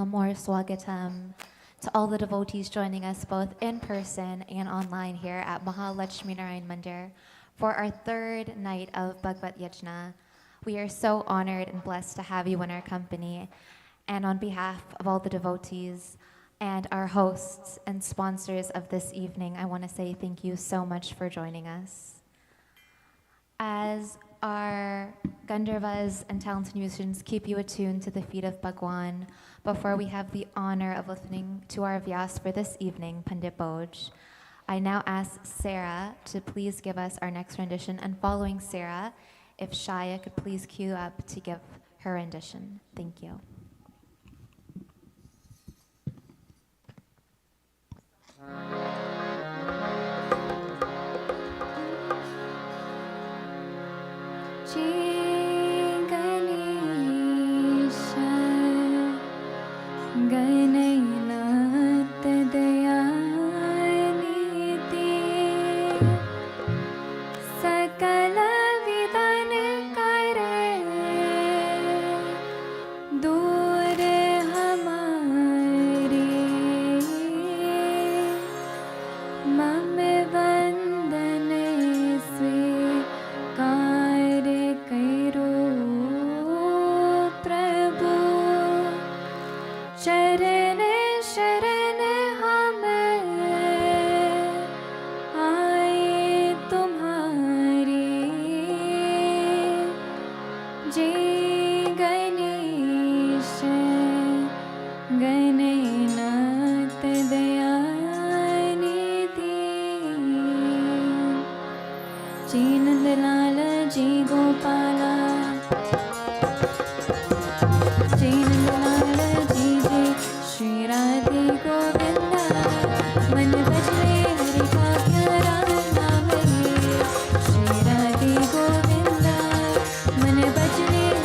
Welcome or Swagatam to all the devotees joining us both in person and online here at Maha Lakshmi Narayan Mandir for our third night of Bhagwat Yajna. We are so honored and blessed to have you in our company. And on behalf of all the devotees and our hosts and sponsors of this evening, I want to say thank you so much for joining us. As our Gandharvas and talented musicians keep you attuned to the feet of Bhagwan, before we have the honor of listening to our vyas for this evening, Pandit Boj, I now ask Sarah to please give us our next rendition, and following Sarah, if Shaya could please queue up to give her rendition. Thank you. Shri Radhe Govinda, man bajne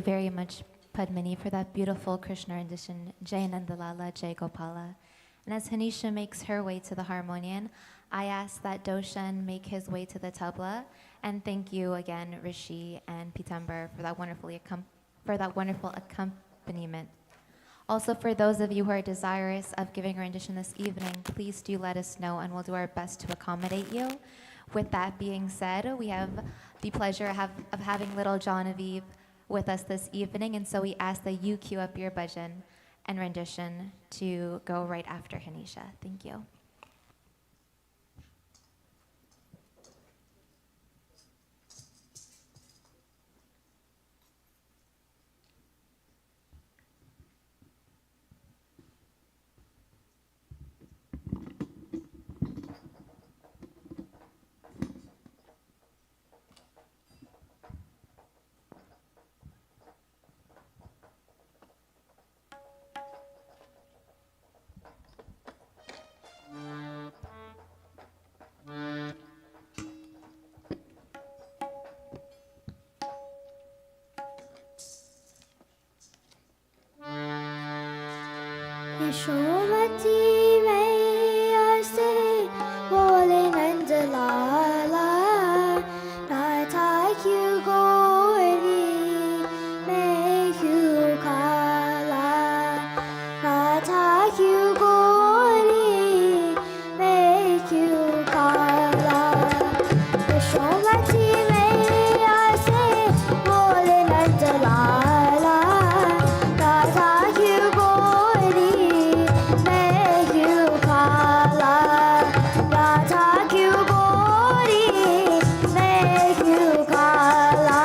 very much, Padmini, for that beautiful Krishna rendition, Jai Nandalala, Jai Gopala. And as Hanisha makes her way to the harmonium, I ask that Doshan make his way to the tabla. And thank you again, Rishi and Pitambar, for that wonderful accompaniment. Also, for those of you who are desirous of giving a rendition this evening, please do let us know and we'll do our best to accommodate you. With that being said, we have the pleasure of having little Genevieve with us this evening, and so we ask that you cue up your bhajan and rendition to go right after Hanisha. Thank you. Yashomati मैया से बोले नंद लाला राधा क्यों गोरी मैं क्यों काला राधा क्यों गोरी मैं क्यों काला यशोमती मैया से बोले नंद लाला राधा क्यों गोरी मैं क्यों काला राधा क्यों गोरी मैं क्यों काला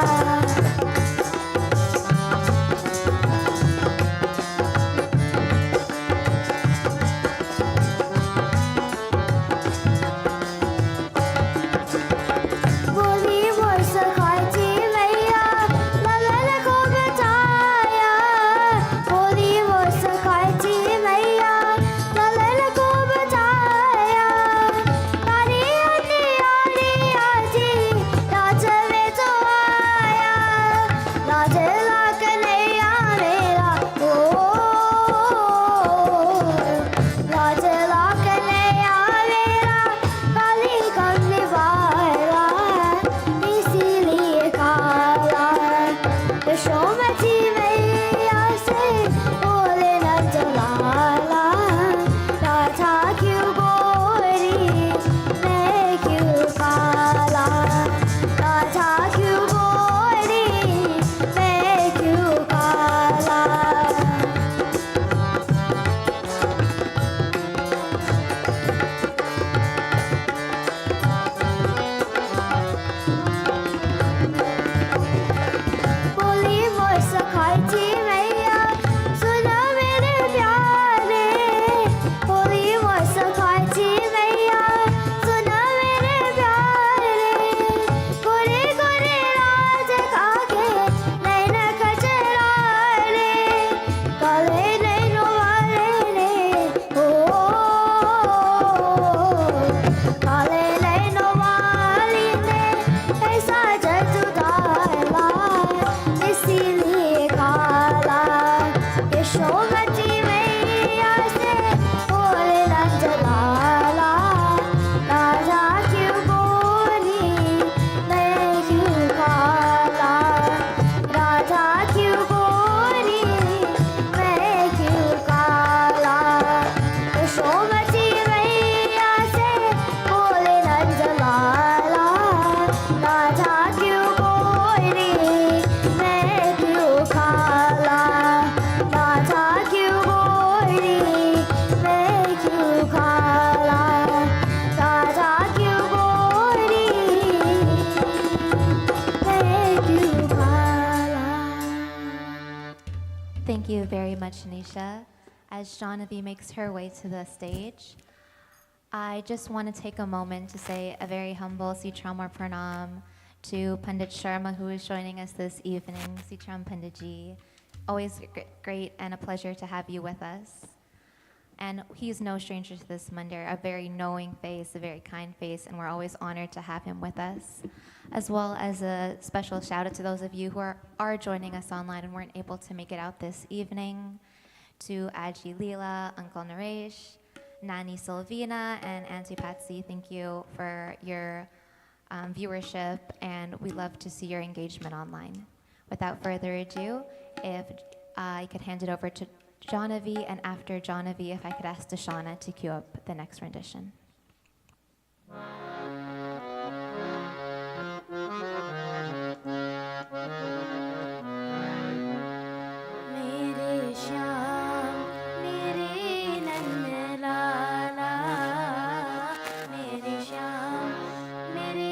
बोली मोर सखाती मैया ललन को बताया बोली मोर सखाती मैया ललन को बताया तारी यारी आजी राज में तो आया राज लाख नैया मेरा ओ राज लाख नैया मेरा काली कमली वाला इसीलिए काला यशोमती मैया से बोले नंद लाला राधा क्यों गोरी मैं क्यों काला राधा क्यों गोरी मैं क्यों काला बोली मोर सखाती मैया सुना मेरे प्यारे बोली मोर सखाती मैया सुना मेरे प्यारे गोरे गोरे राज काके नैन कचरारे काले नैनो वाले ने ओ काले नैनो वाली ने ऐसा जादू डाला इसीलिए काला यशोमती मैया से बोले नंद लाला राधा क्यों गोरी मैं क्यों काला राधा क्यों गोरी मैं क्यों काला यशोमती मैया से बोले नंद लाला राधा क्यों गोरी मैं क्यों काला राधा क्यों गोरी मैं क्यों काला राधा क्यों गोरी मैं क्यों काला Thank you very much, Hanisha. As Genevieve makes her way to the stage, I just want to take a moment to say a very humble Sitramar Pranam to Pandit Sharma, who is joining us this evening. Sitram Panditji, always great and a pleasure to have you with us. And he's no stranger to this Mandir, a very knowing face, a very kind face, and we're always honored to have him with us. as well as a special shout out to those of you who are joining us online and weren't able to make it out this evening, to Aji Leela, Uncle Naresh, Nani Silvina, and Auntie Patsy. Thank you for your viewership, and we love to see your engagement online. Without further ado, if I could hand it over to Jonavi, and after Jonavi, if I could ask Dashana to cue up the next rendition. मेरे श्याम मेरे नंद लाला मेरे श्याम मेरे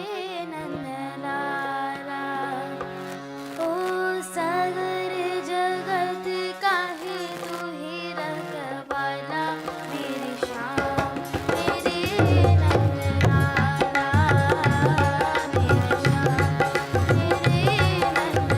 नंद लाला ओ सगर जगत काहे तू ही रखवाला मेरे श्याम मेरे नंद लाला मेरे श्याम मेरे नंद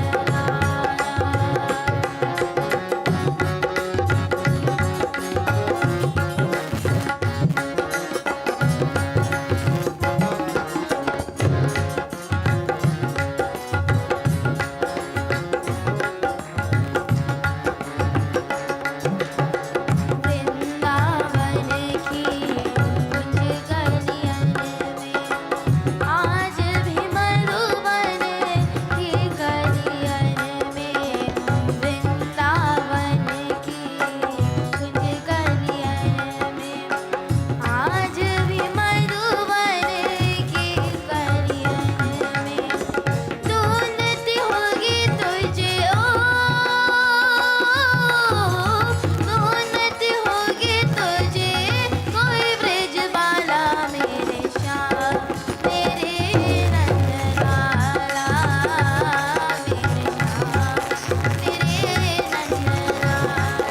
वृंदावन की कुंज गलियन में आज भी मधुबन की गलियन में वृंदावन की कुंज गलियन में आज भी मधुबन की गलियन में ढूंढती होगी तुझे ढूंढती होगी तुझे कोई ब्रिज वाला मेरे श्याम मेरे नंद लाला मेरे श्याम मेरे नंद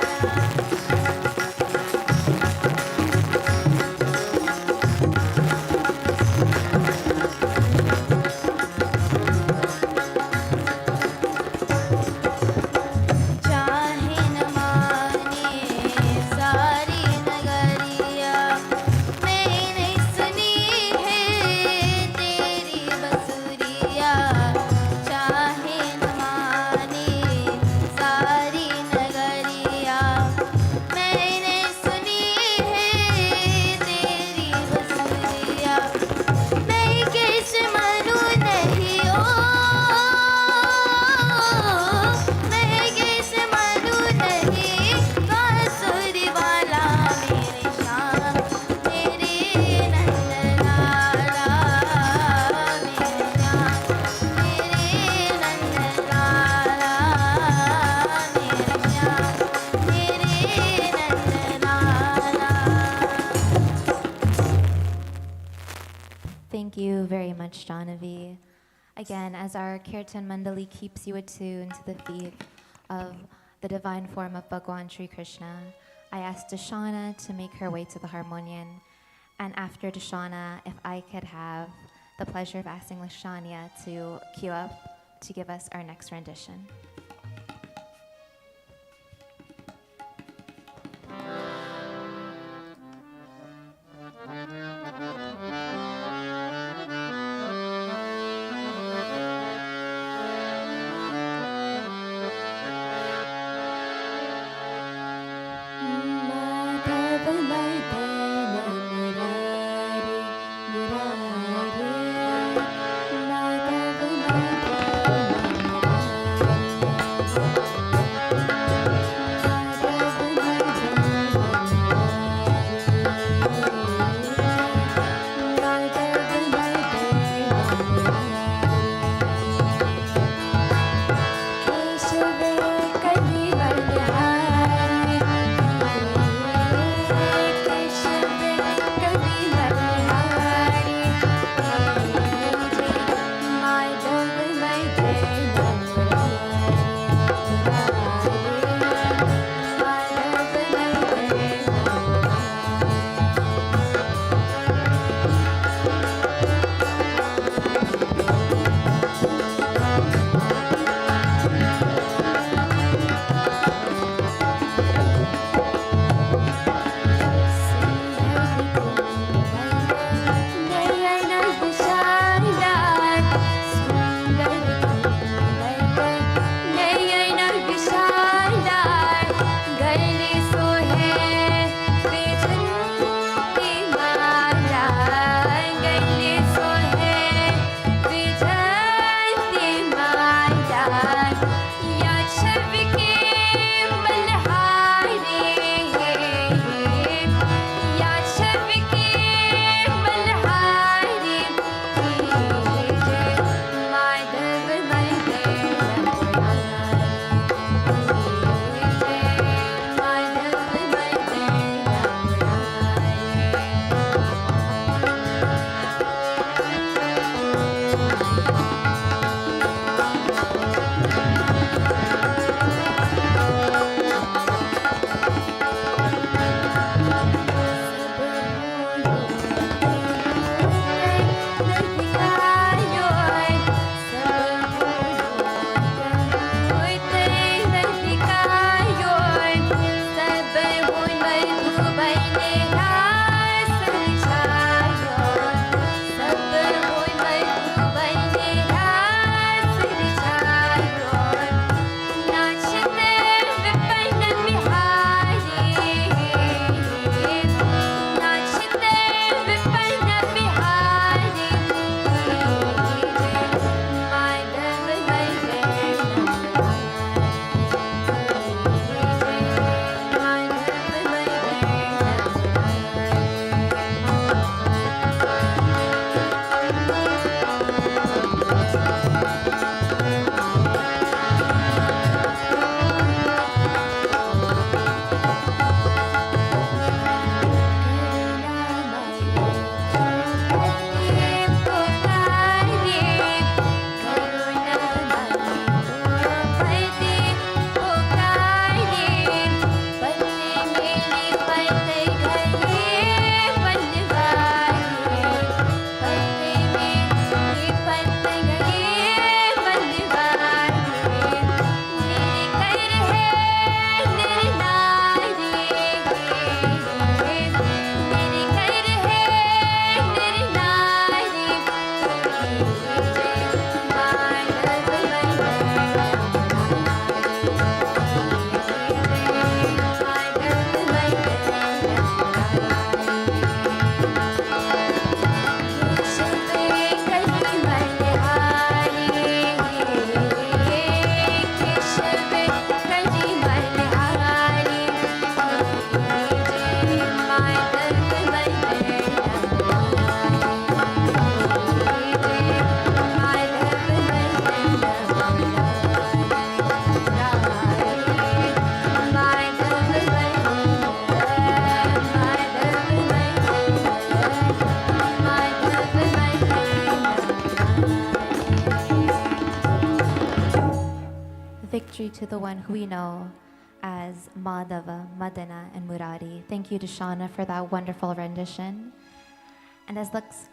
चाहे न माने सारी नगरिया मैंने सुनी है तेरी बसुरिया चाहे न माने सारी नगरिया मैंने सुनी है तेरी बसुरिया मैं किस मनु नहीं ओ मैं किस मनु नहीं बांसुरी वाला मेरे श्याम मेरे नंद लाला मेरे श्याम मेरे नंद लाला मेरे श्याम मेरे नंद लाला. Thank you very much, Jonavi. Again, as our Kirtan Mandali keeps you attuned to the feet of the divine form of Bhagwan Sri Krishna, I asked Dashana to make her way to the harmonium. And after Dashana, if I could have the pleasure of asking Lashania to cue up to give us our next rendition. Madhav Madan Murari Murari Madhav Madan Murari Victory to the one who we know as Madhava, Madana, and Murari. Thank you to Shauna for that wonderful rendition. And as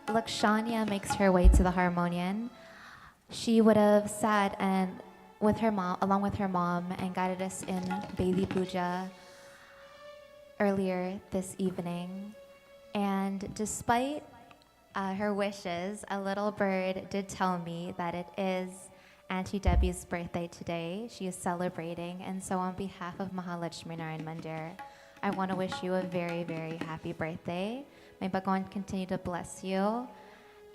Lakshanya makes her way to the harmonium, she would have sat and with her mom, along with her mom, and guided us in Beli Puja earlier this evening. And despite her wishes, a little bird did tell me that it is Auntie Debbie's birthday today. She is celebrating, and so on behalf of Maha Lakshmi Narayan Mandir, I want to wish you a very, very happy birthday. May Bhagwan continue to bless you.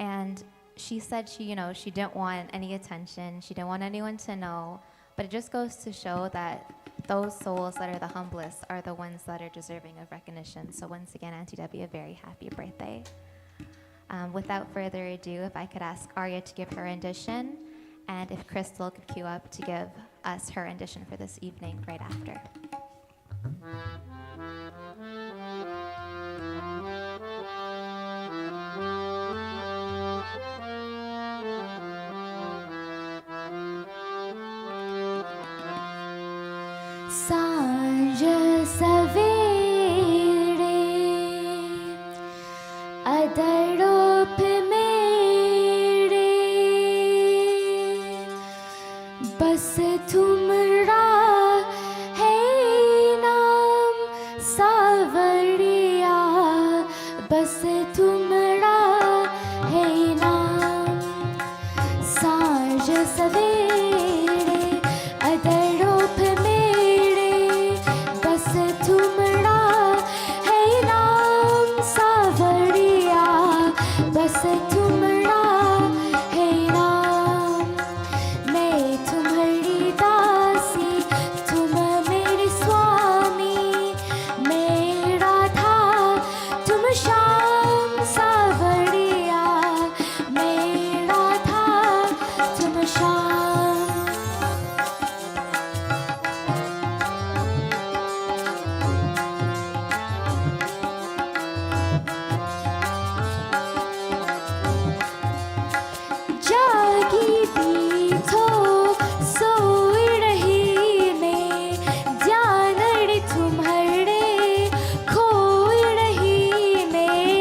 And she said she didn't want any attention. She didn't want anyone to know. But it just goes to show that those souls that are the humblest are the ones that are deserving of recognition. So once again, Auntie Debbie, a very happy birthday. Without further ado, if I could ask Arya to give her rendition, and if Crystal could queue up to give us her rendition for this evening right after. सांझ सवेरे अदड़ोप मेरे बस तुमरा है नाम सावरिया बस तुमरा है नाम सांझ सवेरे अदड़ोप मेरे बस तुमरा है नाम सावरिया बस तुमरा है नाम मैं तुम्हारी दासी तुम मेरे स्वामी मेरा था तुम शाम सावरिया मेरा था तुम शाम जागी थी तो सोई रही मैं ध्यान तुम्हारे खोई रही मैं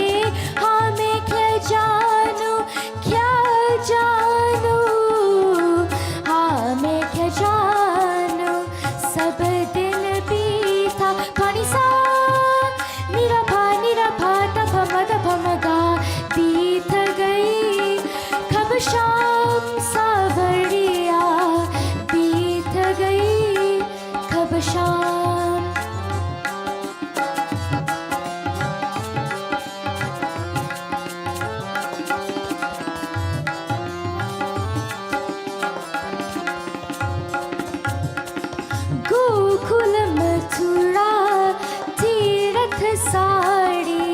हाथ साड़ी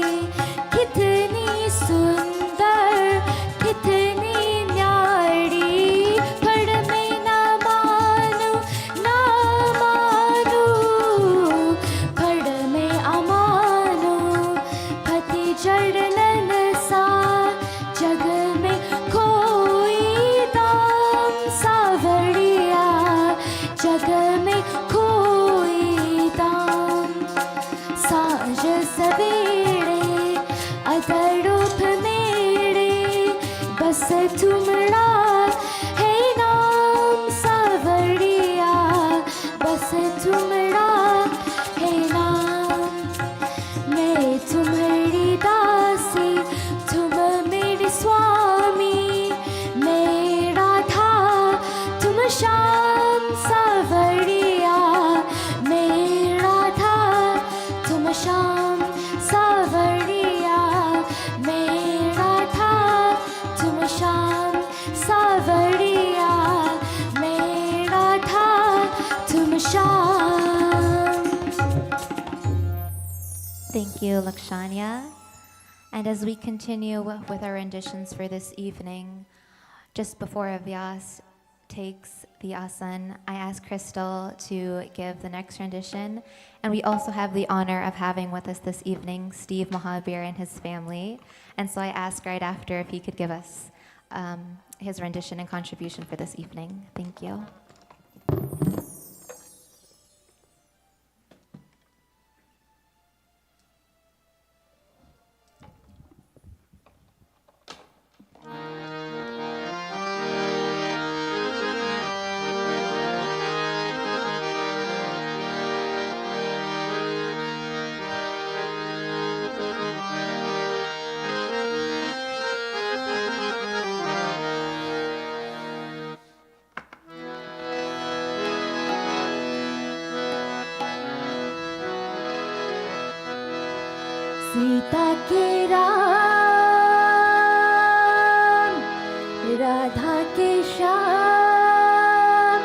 कितनी सुंदर कितनी न्यारी फड़ में ना मानू फड़ में अमानू पति जड़नन सा जग में कोई दाम सावड़िया जग में कोई दाम साँझ सवेरे अतड़ुप मेरे बस तुमड़ा है नाम सावड़िया बस तुमड़ा है नाम मैं तुम्हारी दासी तुम मेरे स्वामी मेरा था तुम श्याम सावड़िया मेरा था तुम श्याम सावड़िया मेरा था तुम श्याम सावड़िया मेरा था तुम Shyam. Thank you, Lakshanya. And as we continue with our renditions for this evening, just before a vyas takes the asan, I ask Crystal to give the next rendition. And we also have the honor of having with us this evening Steve Mahabir and his family. And so I ask right after if he could give us his rendition and contribution for this evening. Thank you. Sita के राम राधा के श्याम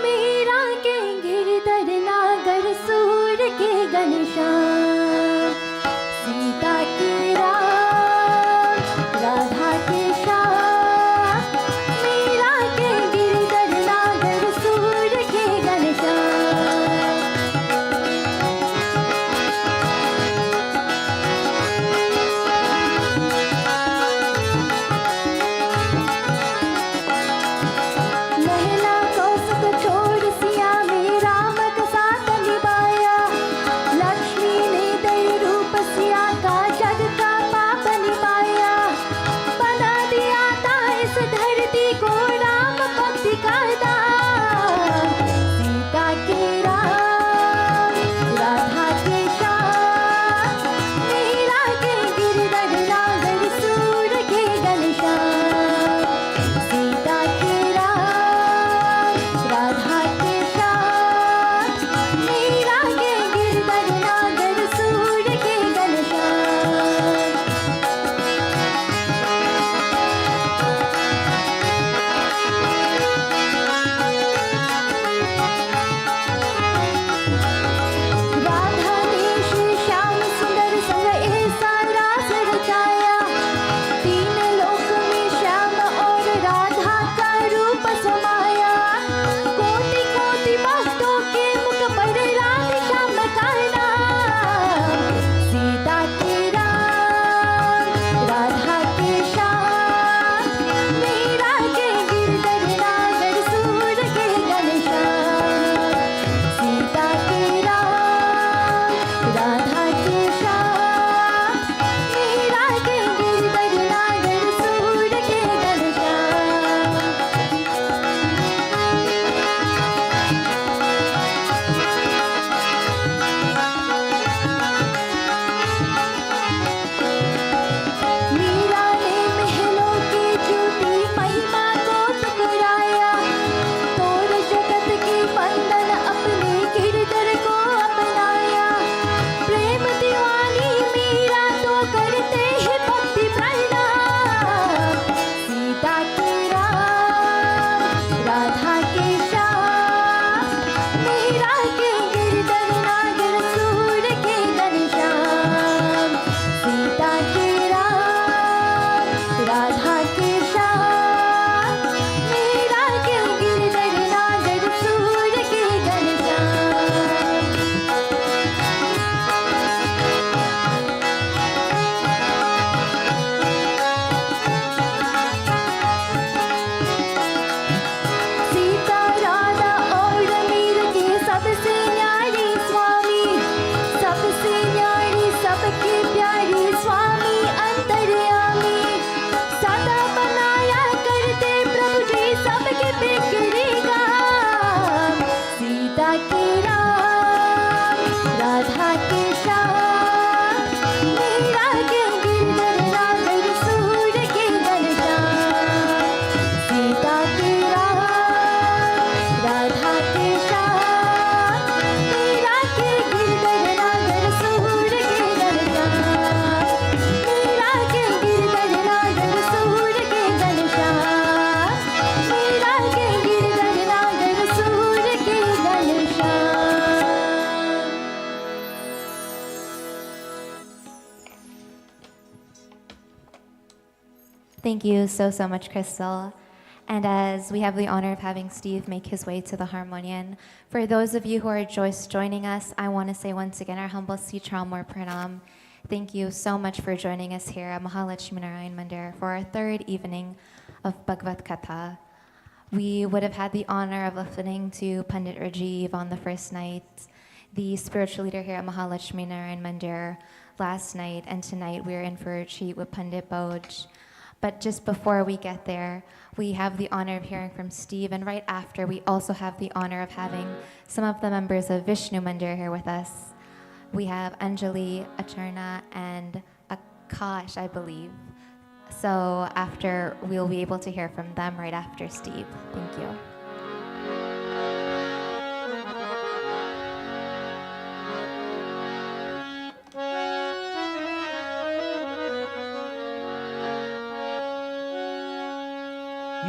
मीरा के गिरधर नागर सूर के घनश्याम सीता के राम राधा के श्याम मीरा के गिरधर नागर सूर के Ghanshyam Thank you so much, Crystal. And as we have the honor of having Steve make his way to the harmonium, for those of you who are just joining us, I want to say once again our humble Sitramor Pranam. Thank you so much for joining us here at Maha Lakshmi Narayan Mandir for our third evening of Bhagwat Katha. We would have had the honor of listening to Pandit Rajiv on the first night, the spiritual leader here at Maha Lakshmi Narayan Mandir last night, and tonight we're in for a treat with Pandit Boj. But just before we get there, we have the honor of hearing from Steve, and right after, we also have the honor of having some of the members of Vishnu Mandir here with us. We have Anjali, Acharna, and Akash, I believe. So after, we'll be able to hear from them right after Steve. Thank you.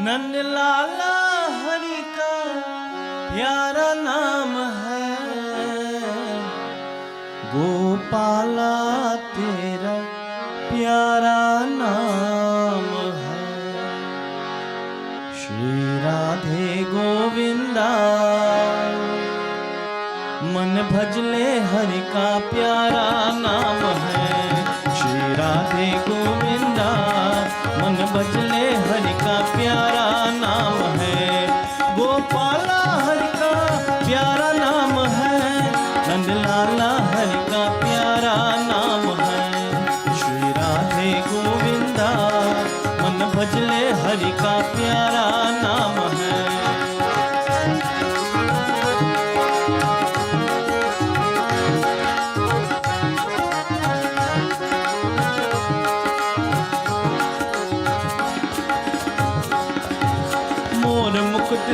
नंद लाला हरि का प्यारा नाम है, गोपाला तेरा प्यारा नाम है। श्री राधे गोविंदा मन भजले हरि का प्यारा नाम है। श्री राधे गोविंदा मन भजले हरि का प्यारा नाम है। गोपाला हरि का प्यारा नाम है, नंदलाला हरि का प्यारा नाम है। श्री राधे गोविंदा मन भजले हरि का प्यारा नाम है।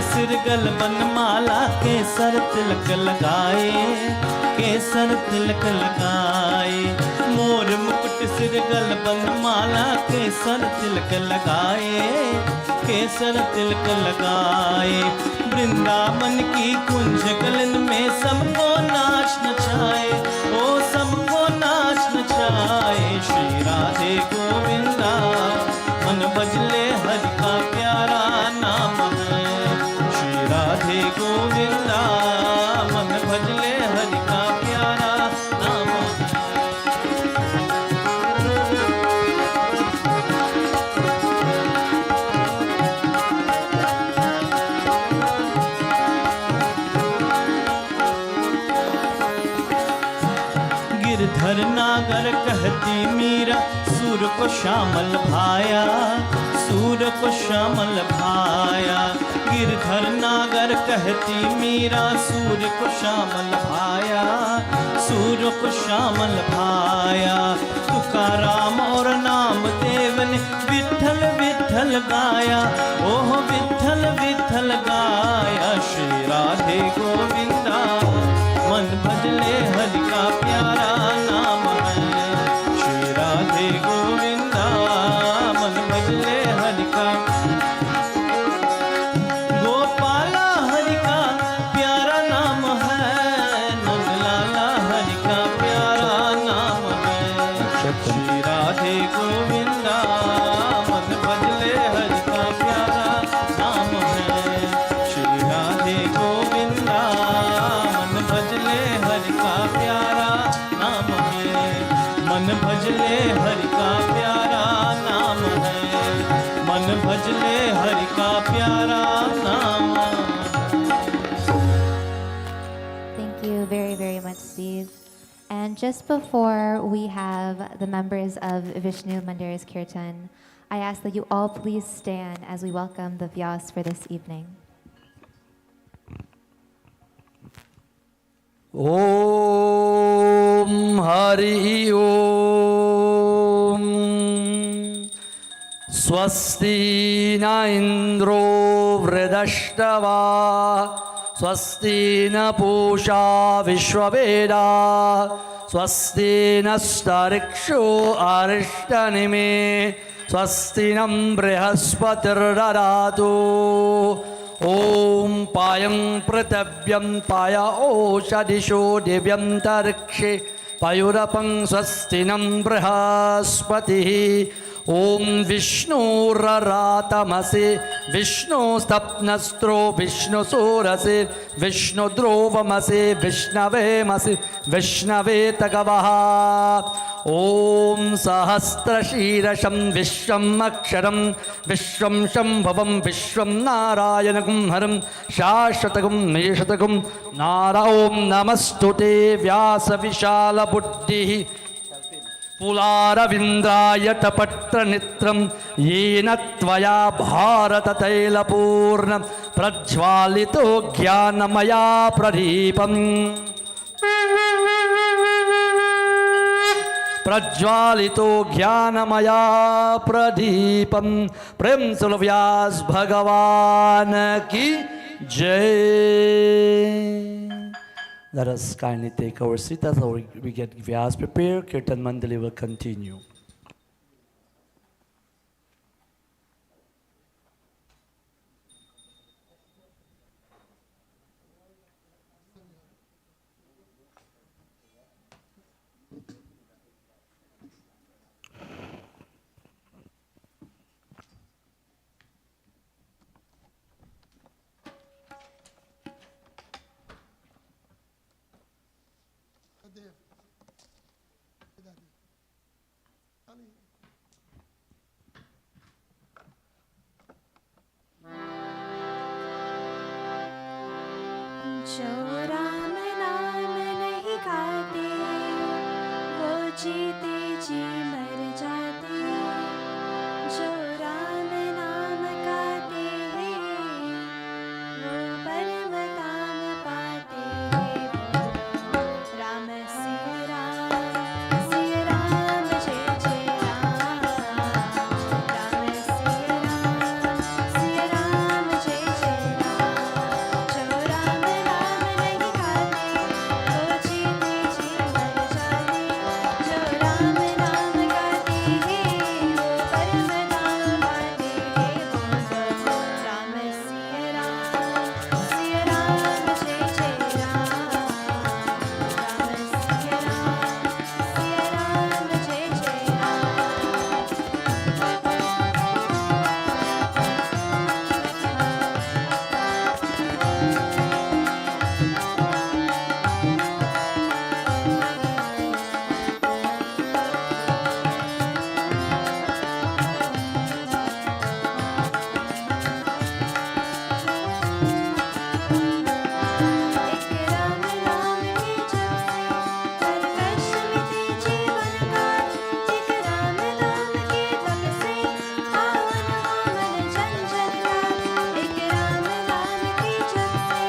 सिर गल बनमाला केसर तिलक लगाए, केसर तिलक लगाए। मोर मुकुट सिर गल बनमाला केसर तिलक लगाए, केसर तिलक लगाए। वृंदावन की कुंज गलन में सबको नाच नचाए, ओ सबको नाच नचाए। श्री राधे गोविंदा मन भजले हरि का प्यारा नाम है। राधे गोविंदा मन भजले हरि का प्यारा नाम गिरधर नागर कहती मीरा सूर को श्यामल भाया, सूर को श्यामल भाया। गिरधर नागर कहती मीरा सूर्य को श्यामल भाया, सूर्य को श्यामल भाया। तुकाराम और नाम देव ने विठल विठल गाया, ओह विठल विठल गाया। श्री राधे गोविंदा मन भजले हरि का प्यारा नाम है। श्री राधे गोविंदा मन भजले हरि का। भजले हरि का प्यारा नाम है, मन भजले हरि का प्यारा नाम। Thank you very much, Steve. And just before we have the members of Vishnu Mandir's kirtan, I ask that you all please stand as we welcome the vyas for this evening. Om Hari Om. Swasti na Indro Vridashtava, Swasti na Pusha Vishwaveda, Swasti na Starikshu Arishtanime, Swasti nam Brihaspatir Dadatu. Om Payam Pratavyam Paya Oshadisho Divyam Tarikshi Payurapang Swastinam Brihaspatihi. ॐ विष्णुररातमसि विष्णुस्तप्नस्त्रो विष्णुसूरसि विष्णुद्रोवमसि विष्णवेमसि विष्णवे तगवः ॐ सहस्रशीर्षं विश्वम् अक्षरं विश्वं शम्भवं विश्वं नारायणगं हरं शाश्वतगं निशतगं ॐ नमस्तुते व्यासविशालबुद्धिः पुलारविन्द्रायतपत्रनित्रं येन त्वया भारततैलपूर्णं प्रज्वालितो ज्ञानमया प्रदीपम् प्रज्वालितो ज्ञानमया प्रदीपं प्रेम से व्यास भगवान की जय. Let us kindly take our seat as we get vyas prepared. Kirtan Mandali will continue. जो राम नाम नहीं खाते वो जीते जी मर जाते. जो राम नाम गाते हैं वो परम धाम पाते हैं. राम सिया राम जय जय राम. राम सिया राम जय जय राम. जो राम नाम नहीं खाते वो जीते जी मर जाते. जो राम नाम गाते हैं वो परम धाम पाते हैं. बोलो राम सिया राम जय जय राम. राम सिया राम जय जय राम. एक राम नाम के जप से हर कष्ट मिटे जीवन का. एक राम नाम के तप से पावन हो मन जंजन का. एक राम नाम के जप से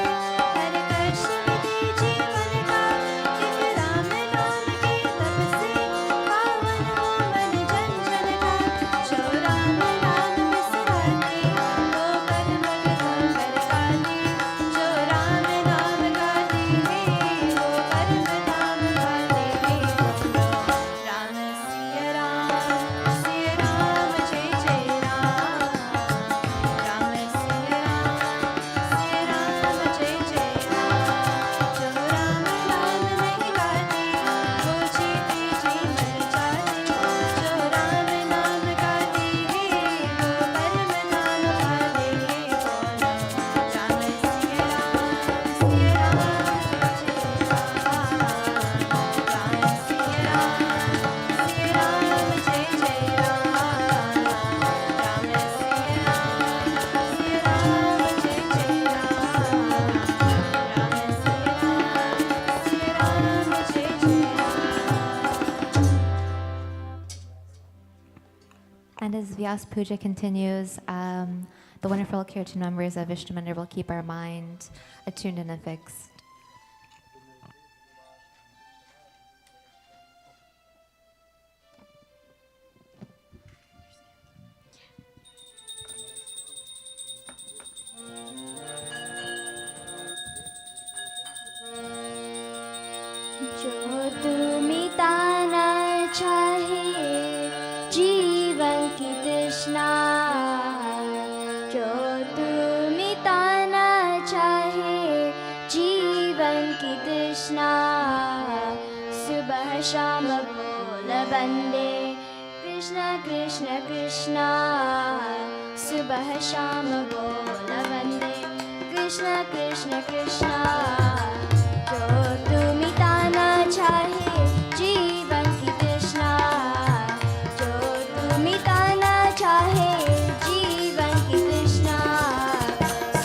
हर कष्ट मिटे जीवन का. एक राम नाम के तप से पावन हो मन जंजन का. जो राम नाम बिसराते वो कर्म विधम कर पाते. जो राम नाम गाते हैं वो परम धाम पाते हैं. बोलो राम सिया राम जय जय राम. राम सिया राम जय जय राम. जो राम नाम नहीं गाते वो जीते जी मर जाते. जो राम नाम गाते हैं वो परम धाम पाते हैं. बोलो राम सिया राम जय जय राम. राम सिया राम जय जय राम. राम सिया राम जय जय Ram. And as Vyas Puja continues, the wonderful kirtan members of Vishnu Mandir will keep our mind attuned and affixed. जो तू मिटाना चाहे जीवन की तृष्णा. जो तू मिटाना चाहे जीवन की तृष्णा. सुबह शाम बोल बंदे कृष्ण कृष्ण कृष्ण सुबह शाम बोल वंदे कृष्ण कृष्ण कृष्ण जो तू मिटाना चाहे जीवन की तृष्णा जो तू मिटाना चाहे जीवन की तृष्णा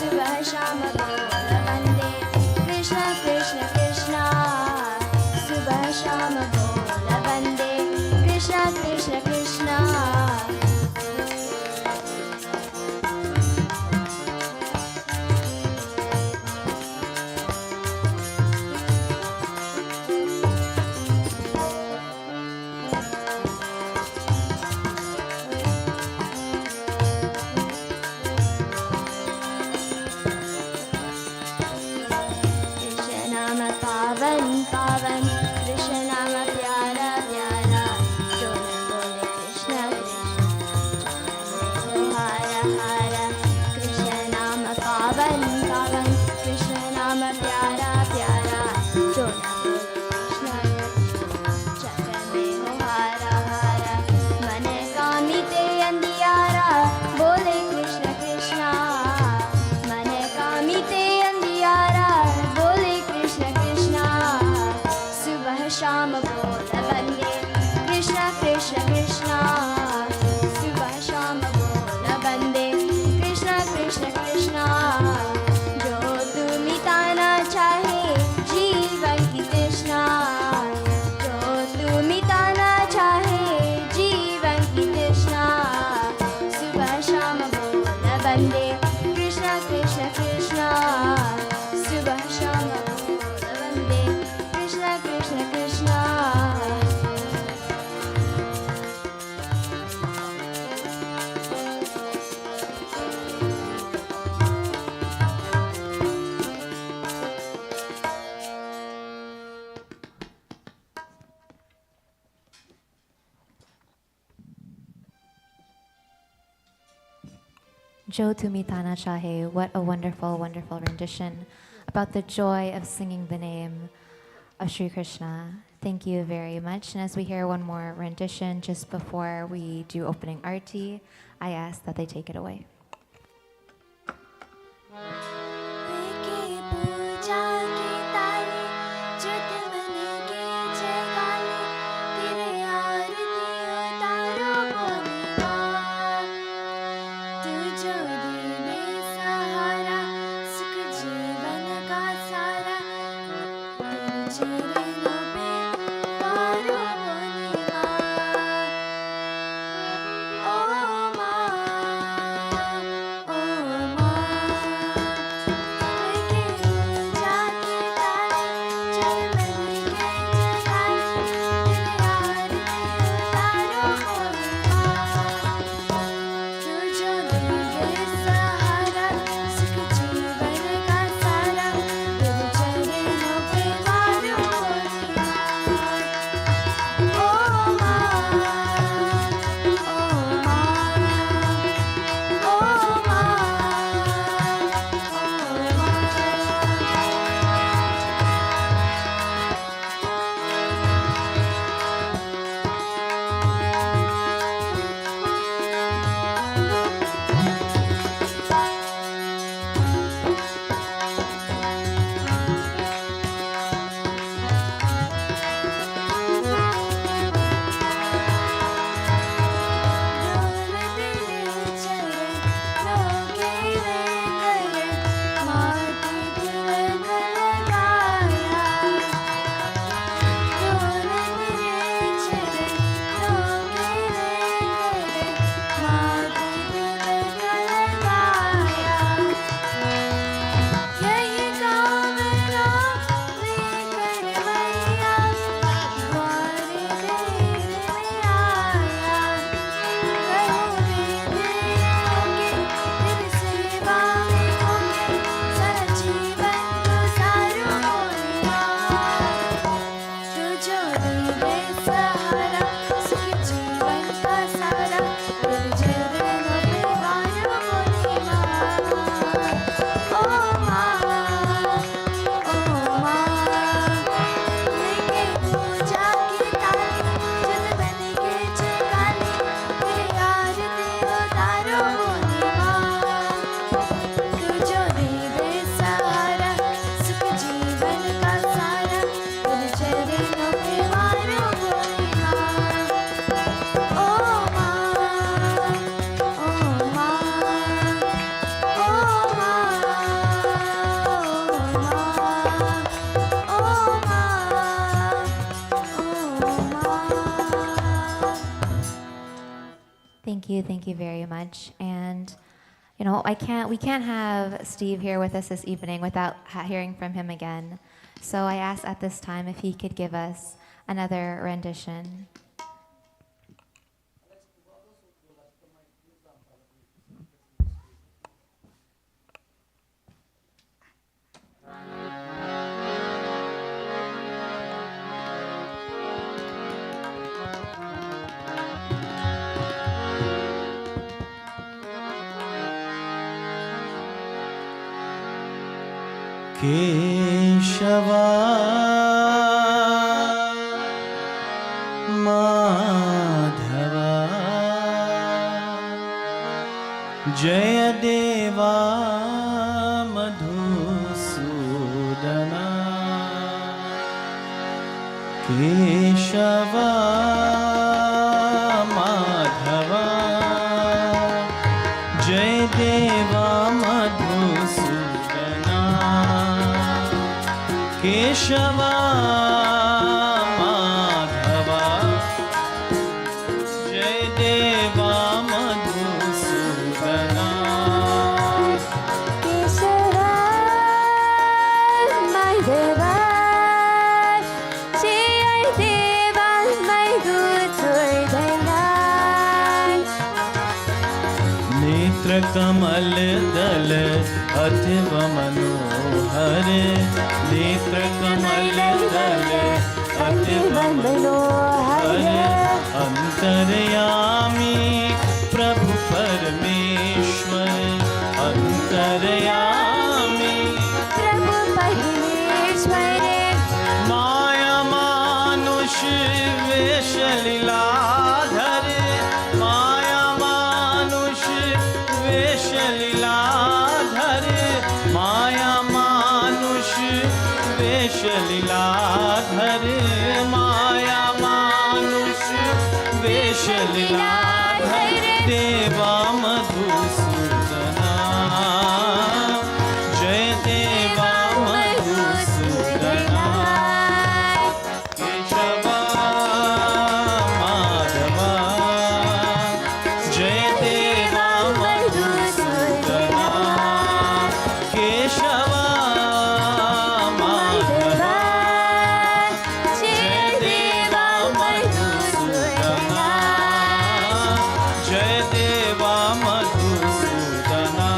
सुबह शाम बोल वंदे कृष्ण कृष्ण कृष्ण सुबह शाम बोल वंदे कृष्ण कृष्ण कृष्ण कृष्ण नाम पावन पावन कृष्ण नाम प्यारा प्यारा जो न बोले कृष्ण कृष्ण हारा हारा कृष्ण नाम पावन पावन कृष्ण नाम प्यारा प्यारा जो न बोले कृष्ण चक्र में हो हारा हारा मन कामिते अंधियारा बोले कृष्ण कृष्ण मन कामिते अंधियारा बोले कृष्ण कृष्ण सुबह शाम बोल वंदे कृष्ण कृष्ण कृष्ण सुबह शाम बोल वंदे कृष्ण कृष्ण कृष्ण जो तू मिटाना चाहे जीवन की तृष्णा जो तू मिटाना चाहे जीवन की तृष्णा सुबह शाम बोल वंदे कृष्ण कृष्ण कृष्ण सुबह शाम बोल वंदे Krishna Krishna Krishna Jo Tumitana Chahe, what a wonderful, wonderful rendition about the joy of singing the name of Sri Krishna. Thank you very much. And as we hear one more rendition just before we do opening arti, I ask that they take it away. की पूजा की ताली जुट मन की जगाली तेरे आरती उतारो बोलिया तू जो दीने सहारा सुख जीवन का सारा तेरे चरणों पे पारो बोलिया ओ माँ Thank you very much. And we can't have Steve here with us this evening without hearing from him again. So I asked at this time if he could give us another rendition. केशवा माधवा जय देवा मधुसूदना केशवा माधवा जय देवा मधुसूदना केशवा माधवा जय देवा मधुसूदना केशवा माधवा जय देवा मधुसूदना नेत्र कमल दल अथिव मनोहर नेत्र कमल दल अथिव मनोहर अंतर्यामी प्रभु परमेश्वर अंतर्यामी प्रभु परमेश्वर माया मानुष वेश लीलाधर माया मानुष वेश लीलाधर माया मानुष वेश लीलाधर माया मानुष वेश लीलाधर देवा मधुसूदना जय देवा मधुसूदना केशवा माधवा जय देवा मधुसूदना केशवा माधवा जय देवा मधुसूदना जय देवा मधुसूदना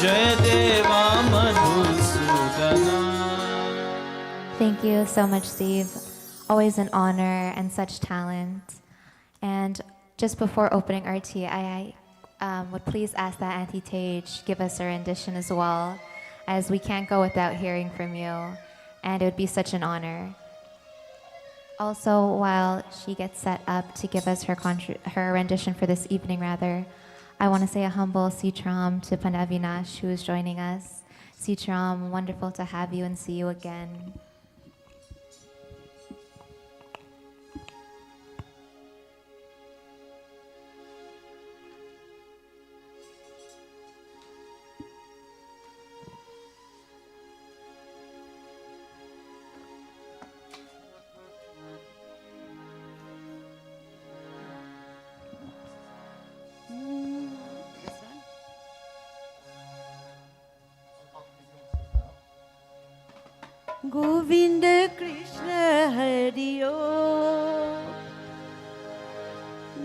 जय देवा Madhusudana Thank you so much, Steve. Always an honor and such talent. And just before opening our tea, I would please ask that Auntie Tage give us a rendition as well, as we can't go without hearing from you, and it would be such an honor. Also, while she gets set up to give us her rendition for this evening, I want to say a humble Sitram to Pandavinash, who is joining us. Sitram, wonderful to have you and see you again. Govind Krishna हरिओ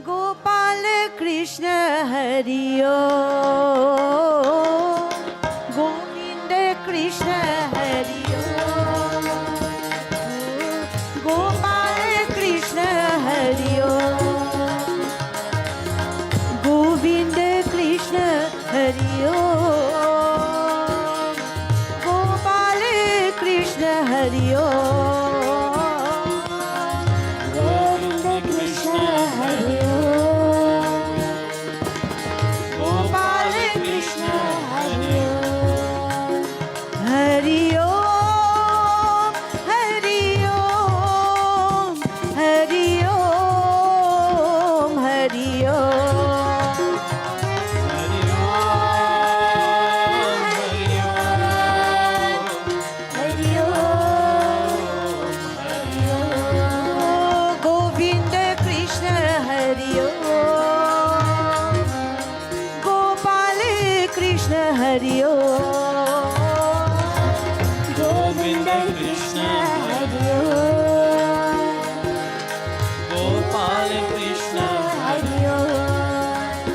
गोपाल कृष्ण हरिओ गोविंद कृष्ण हरिओ गोपाल कृष्ण हरिओ गोविंद कृष्ण हरिओ हरिओ गोविंद कृष्ण हरिओ गोपाल कृष्ण कृष्ण हरि ओम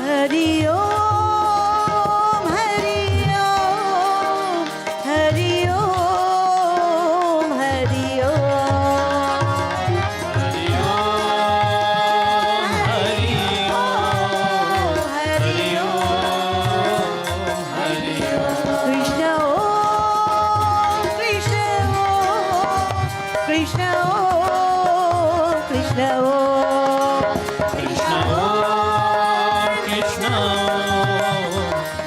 हरि ओम हरि ओम हरि ओम हरि ओम हरि ओम हरि ओम हरि ओम हरि ओम कृष्ण ओम कृष्ण ओम कृष्ण ओम कृष्ण ओम कृष्ण ओम कृष्ण ओम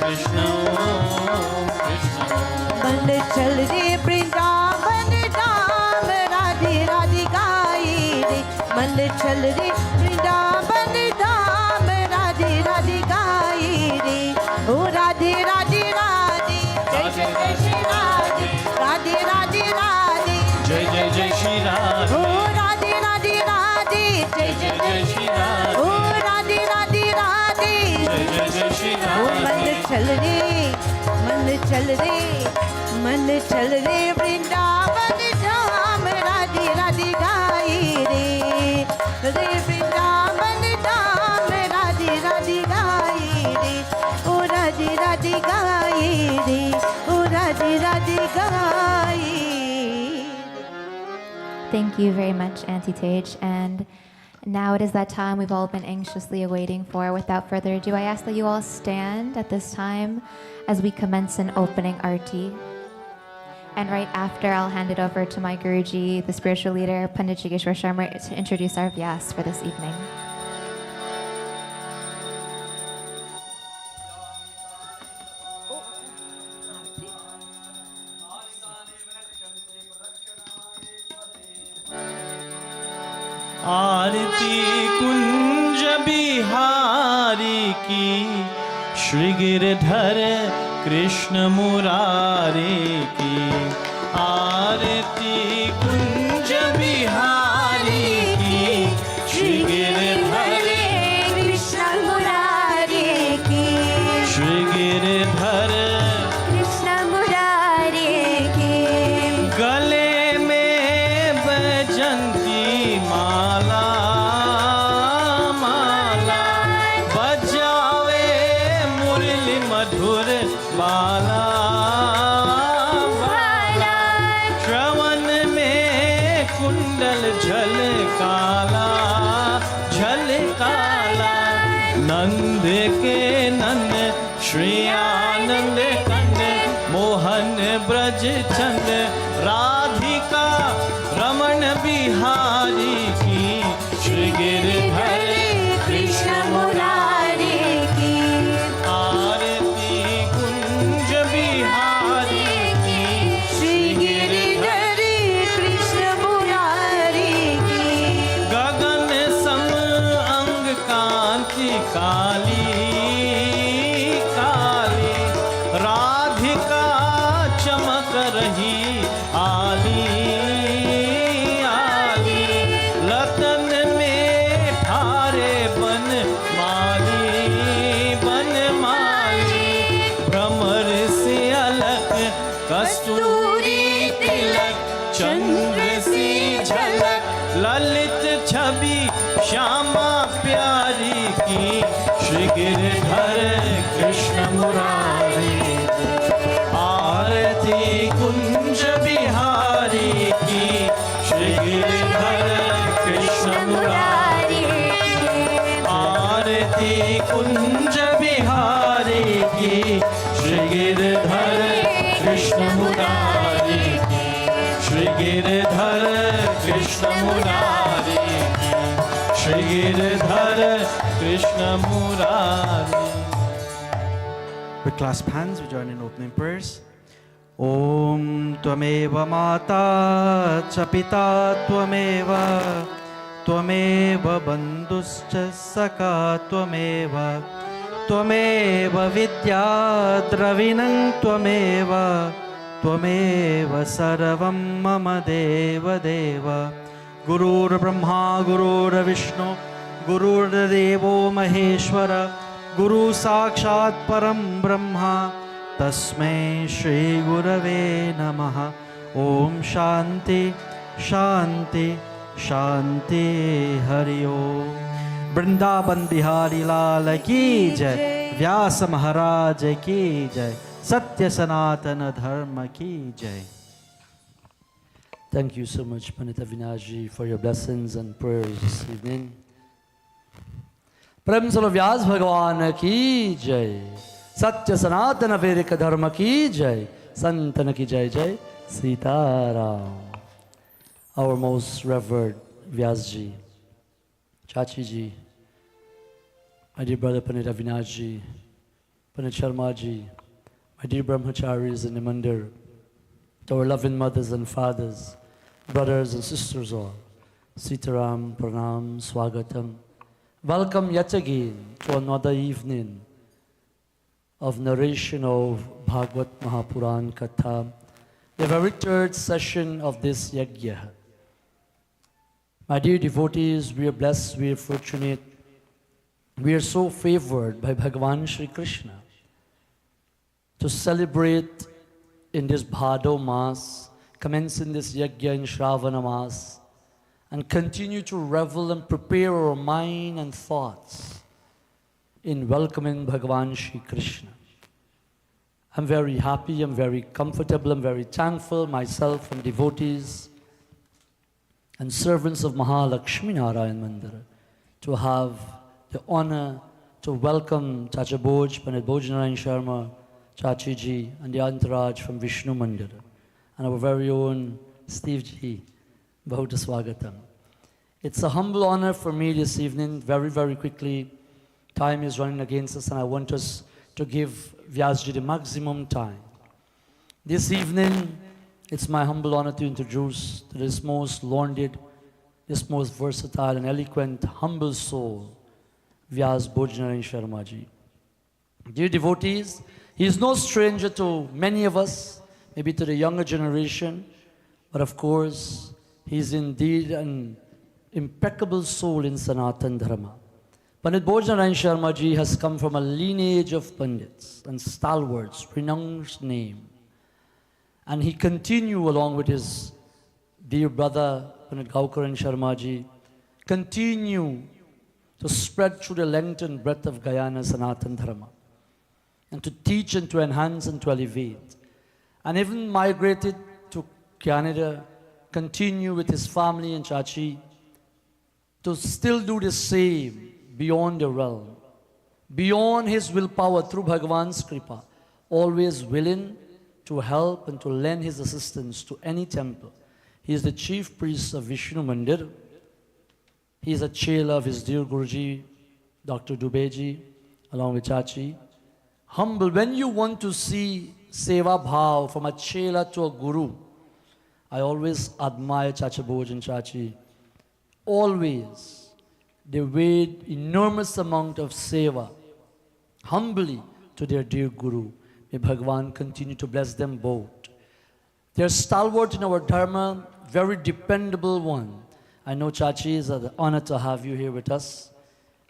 कृष्ण ओम कृष्ण ओम बंद चल रे वृंदावन धाम राधे राधिकाई रे बंद चल रे वृंदावन धाम राधे राधिकाई रे ओ राधे राधे राधे जय जय जय श्री राधे राधे राधे राधे जय जय जय श्री ओ राधे राधे राधे राधे जय जय जय जय श्री ओ राधे राधे राधे राधे जय जय जय श्री ओ मन राधे चल रे मन चल रे वृंदावन धाम राधे राधिकाई रे रे वृंदावन धाम राधे राधिकाई रे ओ राधे राधिकाई रे ओ Radhe राधिकाई Thank you very much, Auntie Tage. And now it is that time we've all been anxiously awaiting for. Without further ado, I ask that you all stand at this time as we commence an opening arti. And right after, I'll hand it over to my Guruji, the spiritual leader, Pandit Jigeshwar Sharma, to introduce our vyas for this evening. आरती कुंज बिहारी की श्री गिरधर कृष्ण मुरारी की आरती कुंज बिहारी की श्री गिरधर कृष्ण मुरारी की श्री गिरधर कृष्ण मुरारी की गले में बैजंती माला माला बजावे मुरली मधुर बाला बाला श्रवण में कुंडल झलकाला झलकाला नंद के नंद श्री आनंद कंद मोहन ब्रज चंद राधिका रमण बिहारी की श्री गिरधर कृष्ण मुरारी की आरती कुंज बिहारी की श्री गिरिधर कृष्ण मुरारी की गगन सम अंग कांति काली काली राधिका चमक रही आली आली लतन में ठारे बन माली भ्रमर से अलग कस्तूरी तिलक चंद्र सी झलक ललित छवि श्यामा प्यारी की श्री गिरधर कृष्ण मुरारी आरती कुंज बिहारी की श्री गिरधर कृष्ण मुरारी आरती कुंज बिहारी की Shri Girdhar Krishna Murari Shri Girdhar Krishna Murari Shri Girdhar Krishna Murari. With clasped hands, we join in opening prayers. Om Tvameva Mata Cha Pita Tvameva Tvameva Bandhuscha Saka Tvameva Tvameva Vidya Dravinam Tvameva Tvameva Sarvam Mama Deva Deva Gurur Brahma Gurur Vishnu Gurur Devo Maheshwara Guru Sakshat Param Brahma Tasmai Shri Gurave Namaha Om Shanti Shanti शांति हरि ओम। वृंदावन बिहारी लाल की जय, व्यास महाराज की जय, सत्य सनातन धर्म की जय। Thank you so much, Pandita Vinashji, for your blessings and prayers this evening. Prem Salo Vyas Bhagwan ki jai, Satya Sanatana Vedika Dharma ki jai, Santana ki jai jai, Sitaram. Our most revered Vyasji, Chachiji, my dear brother Pandita Vinashji, Pandit Sharmaji, my dear brahmacharis in the Mandir, to our loving mothers and fathers, brothers and sisters all, Sitaram, Pranam, Swagatam. Welcome yet again to another evening of narration of Bhagwat Mahapuran Katha, the very third session of this yajna. My dear devotees, we are blessed, we are fortunate, we are so favored by Bhagavan Shri Krishna to celebrate in this Bhado Mas, commencing this yajna in Shravana Mas, and continue to revel and prepare our mind and thoughts in welcoming Bhagavan Shri Krishna. I'm very happy, I'm very comfortable, I'm very thankful, myself and devotees and servants of Maha Lakshmi Narayan Mandir, to have the honor to welcome Chacha Bhoj, Pandit Bhoj Narayan Sharma, Chachi ji, and the entourage from Vishnu Mandir, and our very own Steve ji. Bahut Swagatam. It's a humble honor for me this evening. Very, very quickly, time is running against us, and I want us to give Vyasji the maximum time. This evening, it's my humble honor to introduce to this most learned, this most versatile and eloquent, humble soul, Vyas Bhojnarayan Sharma ji. Dear devotees, he is no stranger to many of us, maybe to the younger generation, but of course, he is indeed an impeccable soul in Sanatan Dharma. Pandit Bhojnarayan Sharma ji has come from a lineage of Pandits and stalwarts, pronounced name. And he continued along with his dear brother, Pandit Gaukaran Sharma ji, continue to spread through the length and breadth of Guyana Sanatan Dharma, and to teach and to enhance and to elevate. And even migrated to Canada, continue with his family and Chachi to still do the same beyond the realm, beyond his willpower through Bhagavan's Kripa, always willing to help and to lend his assistance to any temple. He is the chief priest of Vishnu Mandir. He is a chela of his dear Guruji, Dr. Dubeji, along with Chachi. Humble, when you want to see Seva Bhav from a chela to a Guru, I always admire Chacha Bhoj and Chachi. Always, they weighed enormous amount of seva, humbly to their dear Guru. May Bhagavan continue to bless them both. They are stalwart in our dharma, very dependable one. I know Chachi, it's an honor to have you here with us.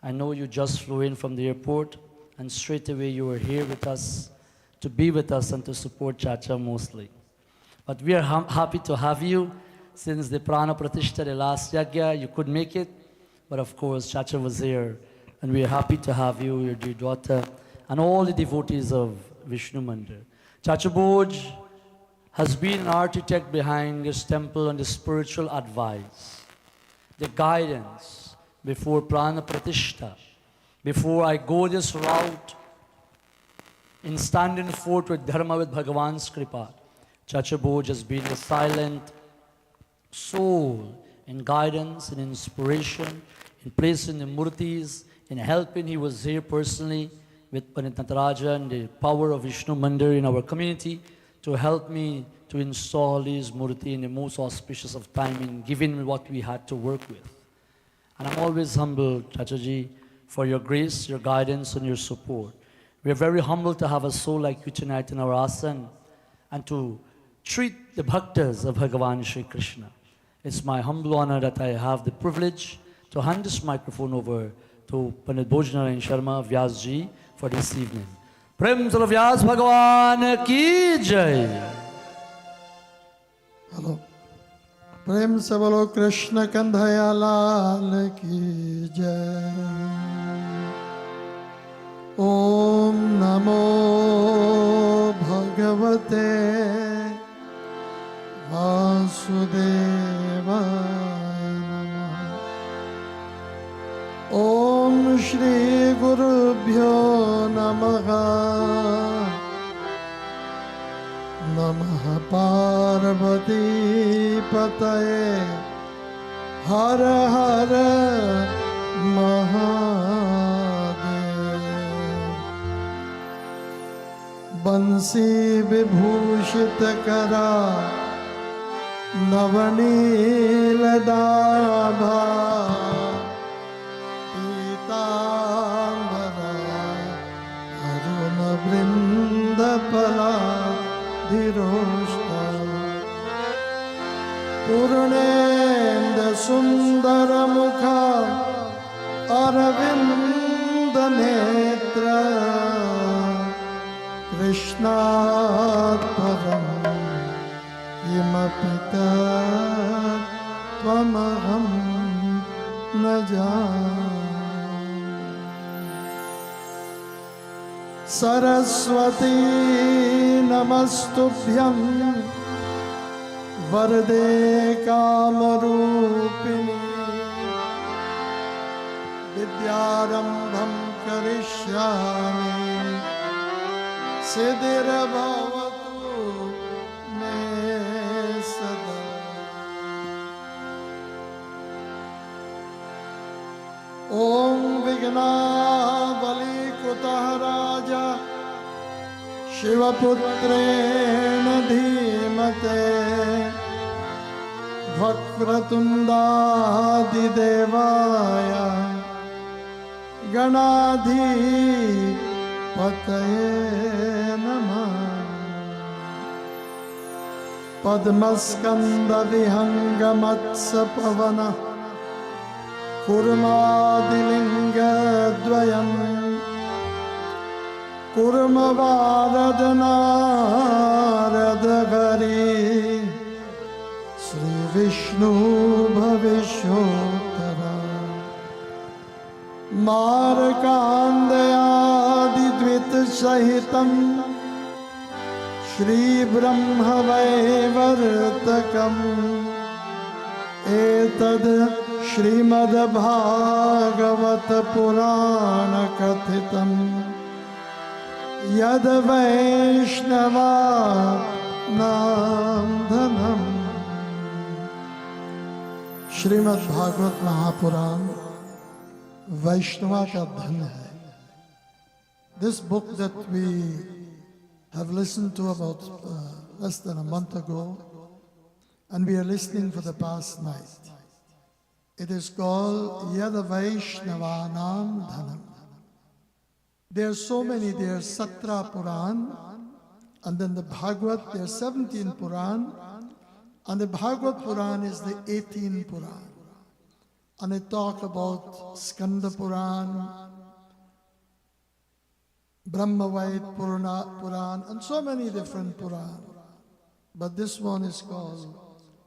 I know you just flew in from the airport, and straight away you were here with us to be with us and to support Chacha mostly. But we are happy to have you. Since the Prana Pratishtha, the last yajna, you could make it. But of course, Chacha was here. And we are happy to have you, your dear daughter, and all the devotees of Vishnu Mandir. Chacha Bhoj has been an architect behind this temple and the spiritual advice, the guidance before Prana Pratishtha, before I go this route in standing forth with Dharma with Bhagavan's Kripa. Chacha Bhoj has been a silent soul in guidance and inspiration, in placing the murtis, in helping. He was here personally with Pandit Nataraja and the power of Vishnu Mandir in our community to help me to install his murti in the most auspicious of time in giving me what we had to work with. And I'm always humble, Chachaji, for your grace, your guidance, and your support. We are very humbled to have a soul like you tonight in our asana and to treat the bhaktas of Bhagavan Shri Krishna. It's my humble honor that I have the privilege to hand this microphone over to Pandit Bhojnarayan Sharma, Vyasji, for this evening. Prem Sala Vyas Bhagavan ki jai. Hello. प्रेम से बोलो कृष्ण कन्हैया लाल की जय। ओम नमो भगवते वासुदेवाय नमः। ओम श्री गुरुभ्यो नमः। नमः पार्वती पतये हर हर महादेव। बंसी विभूषित करा नवनील डाभा पीतांबरा अरुण वृंदपला धीरोष्टा पूर्णेन्द्र सुंदर मुख अरविंद नेत्र कृष्णात् परं किमपि तत्त्वमहं न जाने। सरस्वती नमस्तुभ्यं वरदे कामरूपिणी। विद्यारम्भं करिष्यामि सिद्धिर्भवतु मे सदा। ॐ विघ्नाबलिकुतः राजा शिवपुत्रेण धीमते वक्रतुण्डादिदेवाय गणाधिपतये नमः। पद्मस्कन्दविहङ्गमत्सपवनः कुर्मादिलिङ्गद्वयम् कुर्मवारदनारदहरि श्रीविष्णु भविष्योत्तरा। मार्काण्डयादिद्वितसहितं श्रीब्रह्मवैवर्तकम् एतद् श्रीमद्भागवत पुराण कथितं यद् वैष्णवा नाम धनम। श्रीमद् भागवत महापुराण वैष्णवा का धन है। This book that we have listened to about less than a month ago, and we are listening for the past night. It is called Yad Vaishnavanam Dhanam. There are so many. There are Satra Puran, and then the Bhagavad, there are 17 Puran, and the Bhagavad Puran is the 18 Puran. And they talk about Skanda Puran, Brahmavait Puran, and so many different Puran. But this one is called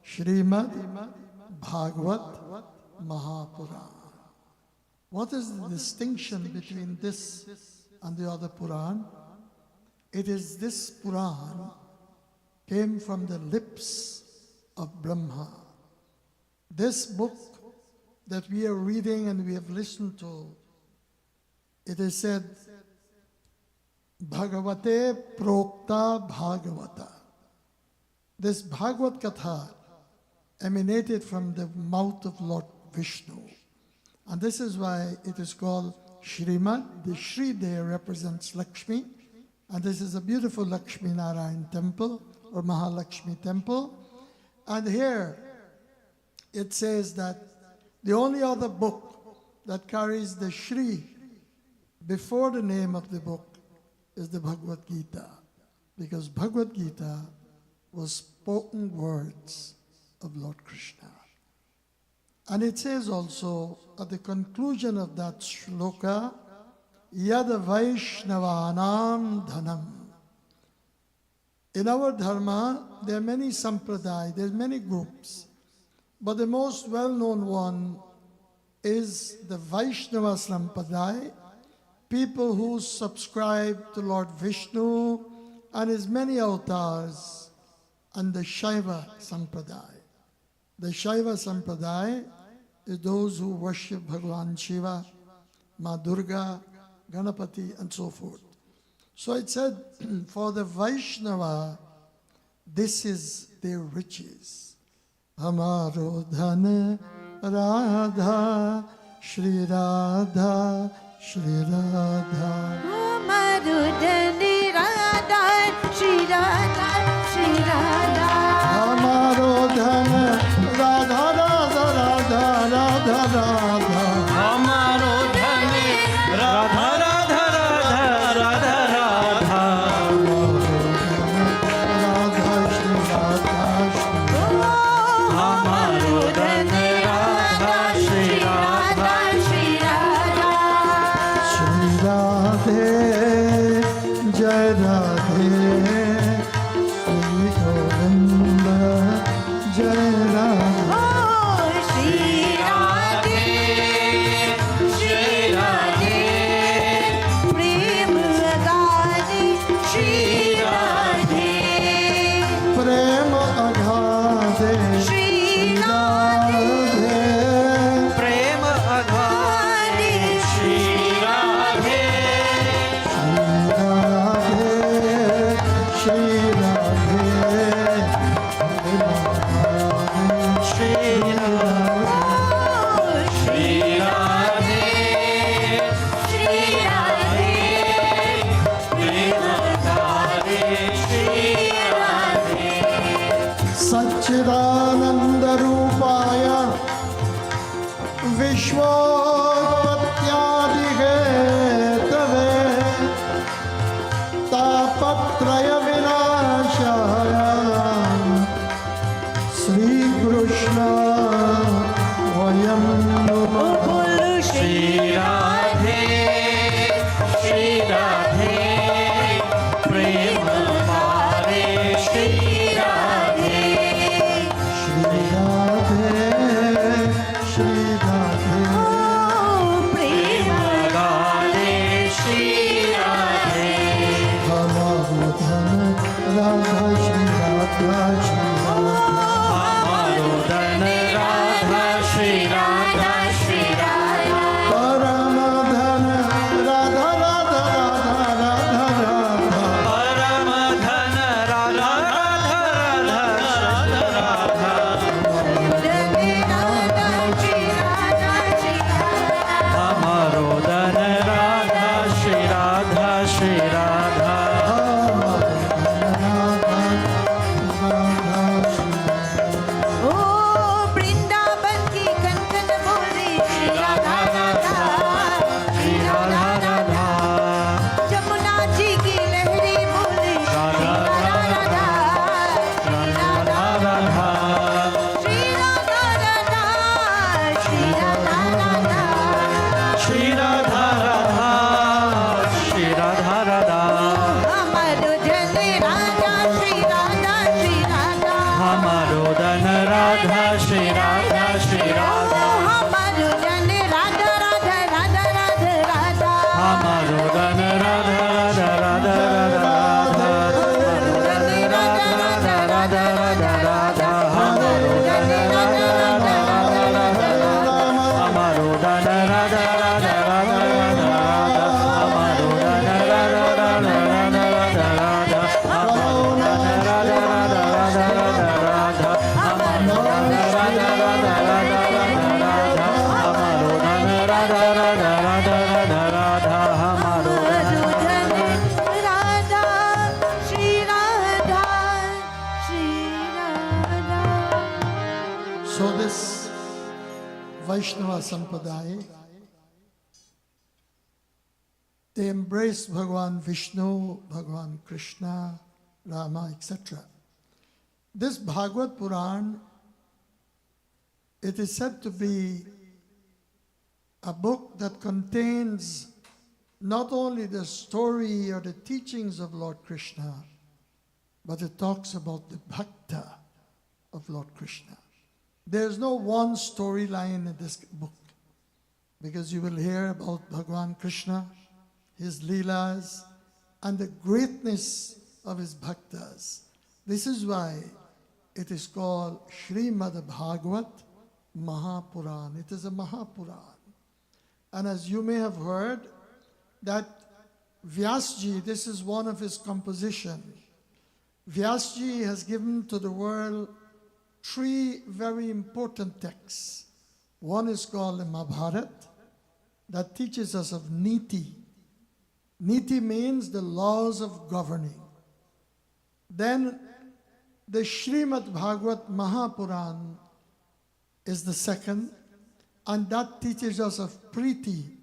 Shrimad Bhagwat Mahapuran. What is the distinction between this and the other Puran? It is this Puran came from the lips of Brahma. This book that we are reading and we have listened to, it is said, Bhagavate Prokta Bhagavata. This Bhagwat Katha emanated from the mouth of Lord Vishnu. And this is why it is called Shrimad. The Shri there represents Lakshmi. And this is a beautiful Lakshmi Narayan temple or Maha Lakshmi temple. And here it says that the only other book that carries the Shri before the name of the book is the Bhagwat Gita. Because Bhagwat Gita was spoken words of Lord Krishna. And it says also at the conclusion of that shloka, Yad Vaishnavanam Dhanam. In our dharma, there are many sampradaya, there are many groups. But the most well-known one is the Vaishnava Sampradaya, people who subscribe to Lord Vishnu and his many avatars, and the Shaiva Sampradaya. The Shaiva Sampradaya is those who worship Bhagavan Shiva, Ma Durga, Ganapati, and so forth. So it said, for the Vaishnava, this is their riches. Hamaro dhan Radha, Shri Radha, Shri Radha. Amarudani Radha, Shri Radha, Shri Radha. Hamaro dhan Radha, Radha, Radha, Radha, Radha. हमारो धन Radha Radha Radha Radha Radha Radha, Shri Radha, Shri हमारो धन Radha Shri Radha Shri Radha. Shri Radhe, Jai Radhe, Shri Govinda, Jai Radhe. Oh, Shri Radhe, Shri Radhe, Prem Agani, Shri Radhe, Prem Aghade, Shri Radhe. प्रेम अघारे Shri Radhe Shri Radhe, Shri Radhe. Shri Shri Radhe Shri Radhe, प्रेम धारे श्री राधे सच्चिदानंद रूपाय विश्वोत्पत्त्यादिहेतवे तापत्रय विनाशाय श्री कृष्ण वयं नुमः श्री राधे श्री राधे प्रेम धारे Shri Radhe Shri Radhe Shri Radhe Prem Radhe Shri Radhe हमारो धन राधा श्री राधा श्री राधा हमारो धन राधा श्री राधा श्री राधा परम धन राधा राधा राधा राधा राधा परम धन राधा राधा राधा राधा हमारो धन राधा श्री राधा श्री राधा वृंदावन की कंकन बोली श्री राधा राधा, श्री राधा राधा। जमुना जी की लहरी बोली श्री राधा राधा, श्री राधा राधा, श्री राधा राधा, श्री राधा राधा। श्री राधा राधा श्री राधा राधा हमारो जन राधा श्री राधा, श्री राधा। हमारो धन राधा श्री राधा श्री राधा हमारो जन राधा राधा राधा राधा राधा। हमारो धन राधा राधा राधा राधा राधा राधा राधा हमारो धन राधा राधा राधा राधा हमारो धन राधा राधा राधा राधा हमारो धन राधा राधा राधा राधा हमारो धन राधा राधा राधा राधा हमारो धन राधा राधा राधा राधा हमारो धन राधा राधा राधा राधा हमारो धन Radha Shri Radha, Shri Radha. So this Vaishnava Sampradaya, they embrace Bhagavan Vishnu, Bhagavan Krishna, Rama, etc. This Bhagavad Puran, it is said to be a book that contains not only the story or the teachings of Lord Krishna, but it talks about the bhakta of Lord Krishna. There's no one storyline in this book, because you will hear about Bhagwan Krishna, his leelas, and the greatness of his bhaktas. This is why it is called Shrimad Bhagwat Mahapuran. It is a Mahapuran. And as you may have heard, that Vyasji, this is one of his compositions. Vyasji has given to the world 3 very important texts. One is called the Mahabharata, that teaches us of Niti. Niti means the laws of governing. Then the Shrimad Bhagwat Mahapuran is the second, and that teaches us of Priti.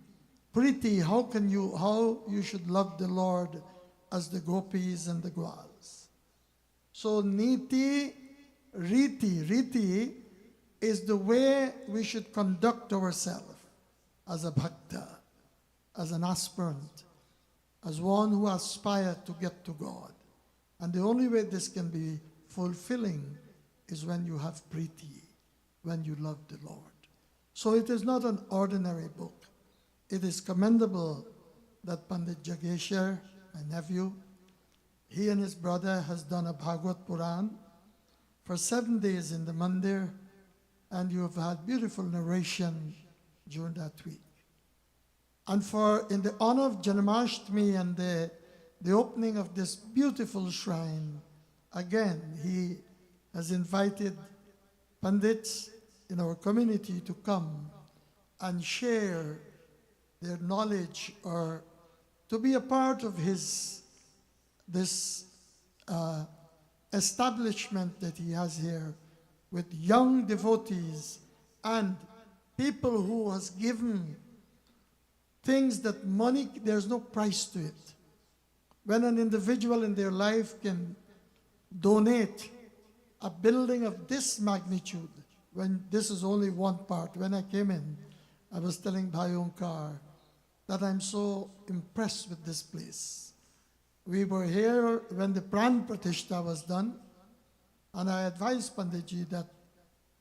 Priti, how you should love the Lord as the gopis and the gwals. So Niti, Riti is the way we should conduct ourselves as a bhakta, as an aspirant, as one who aspires to get to God. And the only way this can be fulfilling is when you have priti, when you love the Lord. So it is not an ordinary book. It is commendable that Pandit Jageshwar, my nephew, he and his brother has done a Bhagwat Puran for 7 days in the Mandir, and you have had beautiful narration during that week. And in the honor of Janmashtami and the opening of this beautiful shrine, again, he has invited Pandits in our community to come and share their knowledge, or to be a part of this establishment that he has here with young devotees and people who has given things that money, there's no price to it. When an individual in their life can donate a building of this magnitude, when this is only one part. When I came in, I was telling Bhai Onkar that I'm so impressed with this place. We were here when the Pran Pratishta was done, and I advised Panditji that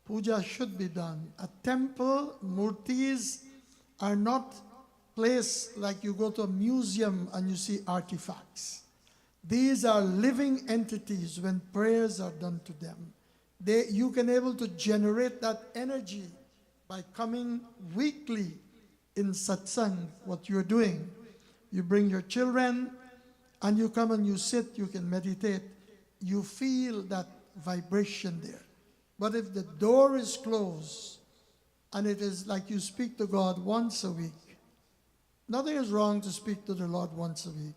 puja should be done. A temple, murtis are not placed like you go to a museum and you see artifacts. These are living entities when prayers are done to them. You can able to generate that energy by coming weekly in satsang, what you're doing. You bring your children and you come and you sit, you can meditate. You feel that vibration there. But if the door is closed and it is like you speak to God once a week, nothing is wrong to speak to the Lord once a week,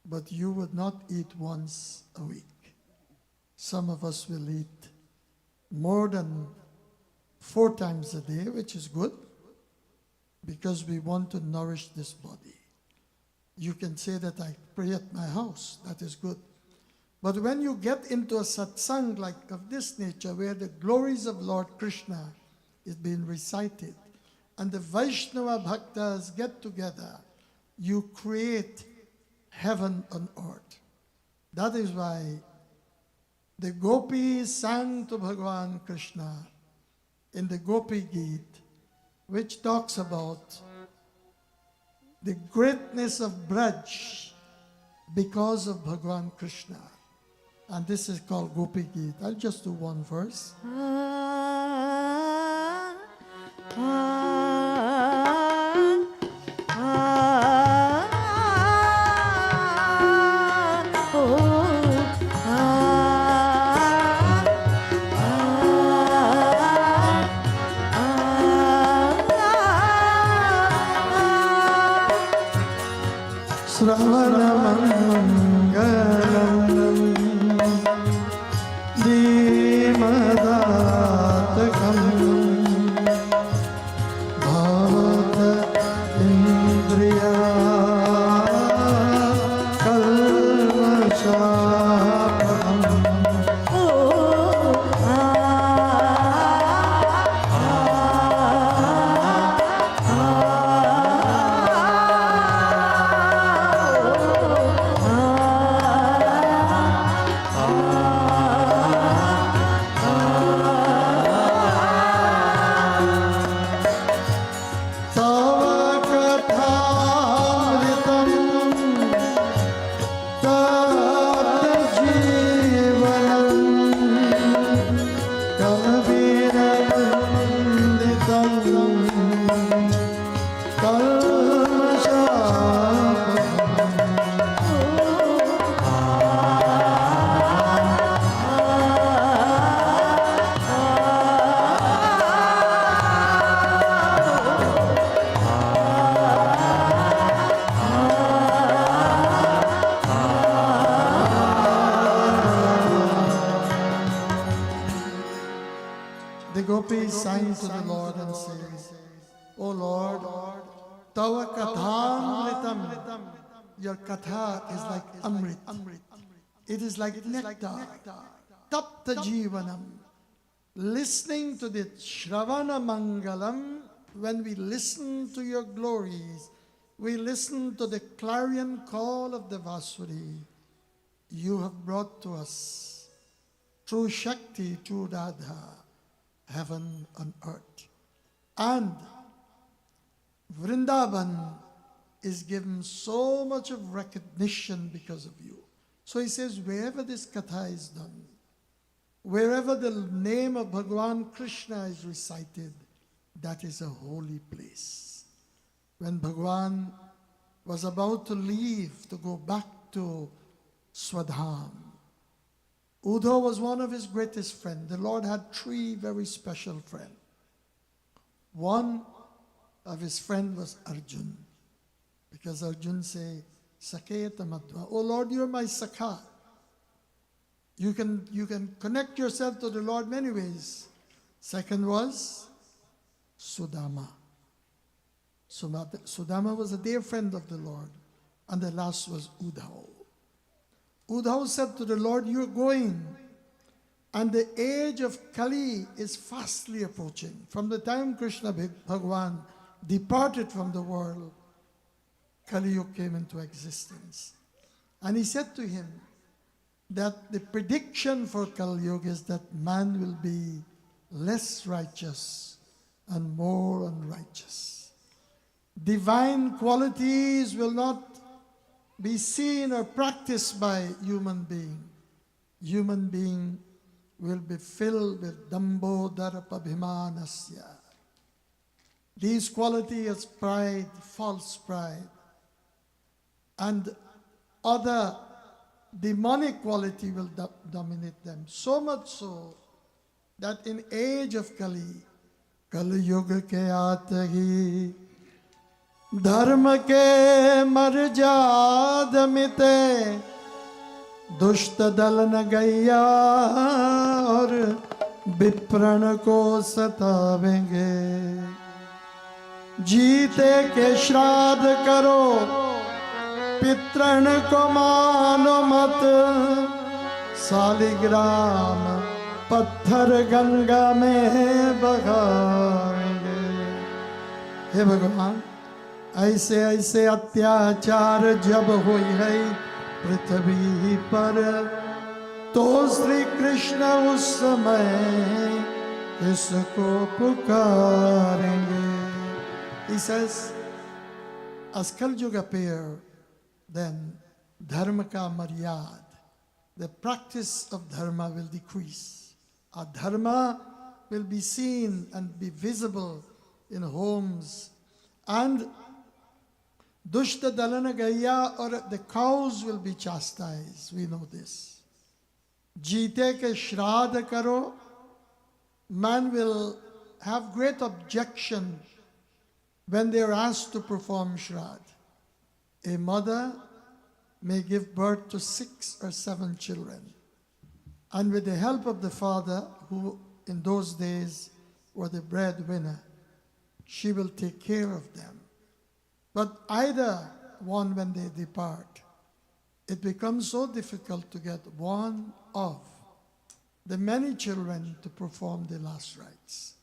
but you would not eat once a week. Some of us will eat more than 4 times a day, which is good, because we want to nourish this body. You can say that I pray at my house, that is good. But when you get into a satsang like of this nature, where the glories of Lord Krishna is being recited, and the Vaishnava Bhaktas get together, you create heaven on earth. That is why the gopis sang to Bhagwan Krishna in the Gopi Geet, which talks about the greatness of Braj because of Bhagwan Krishna. And this is called Gopi Geet. I'll just do one verse. Lord, Tava Kathamritam. Your Katha is like Amrit. It is like nectar. Tapta Jivanam. Listening to the Shravana Mangalam, when we listen to your glories, we listen to the clarion call of the Vasuri. You have brought to us, through Shakti, through Radha, heaven on earth. And Vrindavan is given so much of recognition because of you. So he says, wherever this katha is done, wherever the name of Bhagavan Krishna is recited, that is a holy place. When Bhagavan was about to leave to go back to Swadham, Uddhav was one of his greatest friends. The Lord had three very special friends. One of his friends was Arjun, because Arjun say, Saketa Madhva, oh Lord, you're my Sakha. You can connect yourself to the Lord many ways. Second was Sudama. Sudama was a dear friend of the Lord. And the last was Uddhav. Uddhav said to the Lord, you're going. And the age of Kali is fastly approaching. From the time Krishna Bhagavan departed from the world, Kali Yuga came into existence. And he said to him that the prediction for Kali Yuga is that man will be less righteous and more unrighteous. Divine qualities will not be seen or practiced by human being. Human being will be filled with dambo darpabhimanasya. These qualities, pride, false pride, and other demonic quality will dominate them. So much so that in age of Kali, Kali Yuga ke aate hi, dharma ke marjad mite, दुष्ट दल न गैया और विप्रण को सतावेंगे जीते के श्राद्ध करो पितृण को मानो मत सालिग्राम पत्थर गंगा में बहाएंगे। हे भगवान, ऐसे ऐसे अत्याचार जब हुई है पृथ्वी पर, तो श्री कृष्ण उस समय इसको पुकारेंगे। He says, as Kali Yuga appear, then dharma ka maryad, the practice of dharma will decrease. Our dharma will be seen and be visible in homes, and Dushta dalana gaya, or the cows will be chastised. We know this. Jeete ke shraddha karo, man will have great objection when they are asked to perform shraddha. A mother may give birth to 6 or 7 children, and with the help of the father, who in those days were the breadwinner, she will take care of them. But either one, when they depart, it becomes so difficult to get one of the many children to perform the last rites.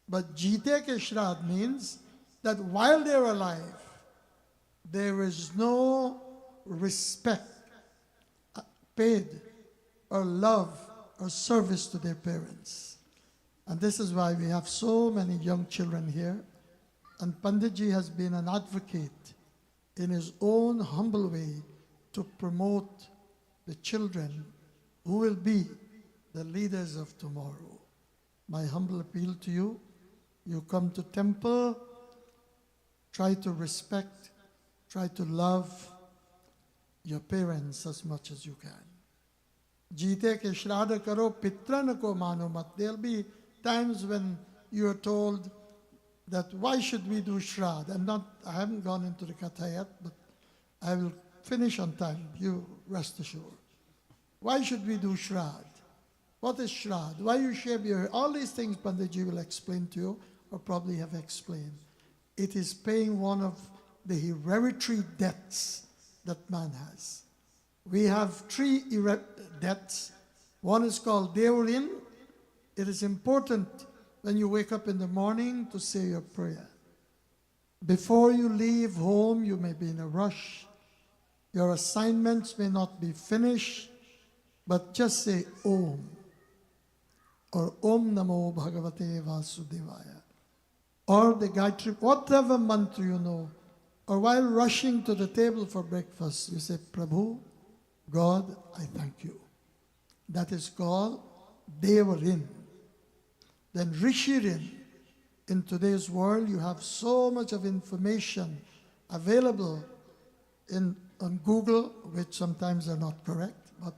But Jite ke Shraddh means that while they're alive, there is no respect paid or love or service to their parents. And this is why we have so many young children here. And Panditji has been an advocate in his own humble way to promote the children who will be the leaders of tomorrow. My humble appeal to you, you come to temple, try to respect, try to love your parents as much as you can. Jeete ke shraddha karo, pitran ko mano mat. There'll be times when you are told that why should we do Shraddha? I haven't gone into the Katha yet, but I will finish on time, you rest assured. Why should we do Shraddha? What is Shraddha? Why you shave your hair? All these things Panditji will explain to you, or probably have explained. it is paying one of the hereditary debts that man has. We have three debts. One is called Devarin. It is important when you wake up in the morning to say your prayer. Before you leave home, you may be in a rush. Your assignments may not be finished, but just say Om or Om Namo Bhagavate Vasudevaya or the Gayatri, whatever mantra you know. Or while rushing to the table for breakfast, you say, Prabhu, God, I thank you. That is called Devarin. Then Rishirin. In today's world, you have so much of information available on Google, which sometimes are not correct, but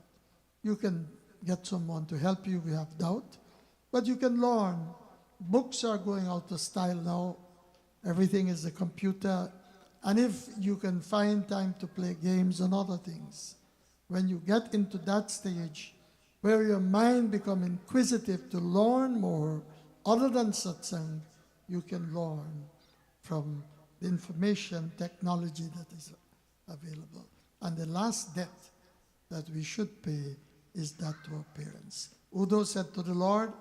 you can get someone to help you if you have doubt. But you can learn. Books are going out of style now. Everything is a computer. And if you can find time to play games and other things, when you get into that stage where your mind becomes inquisitive to learn more, other than satsang, you can learn from the information technology that is available. And the last debt that we should pay is that to our parents. Udo said to the Lord,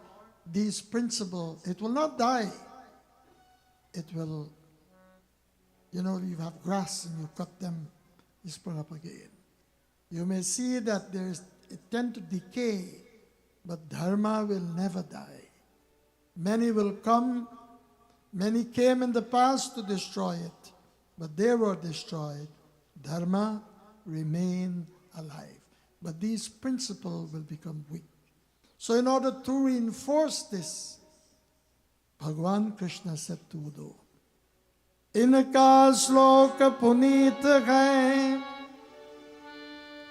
these principles, it will not die. It will, you know, you have grass and you cut them, you spring up again. You may see that it tend to decay, but dharma will never die. Many will come, many came in the past to destroy it, but they were destroyed. Dharma remain alive. But these principles will become weak. So in order to reinforce this, Bhagavan Krishna said to Uddhava, Inka shloka puneet hai,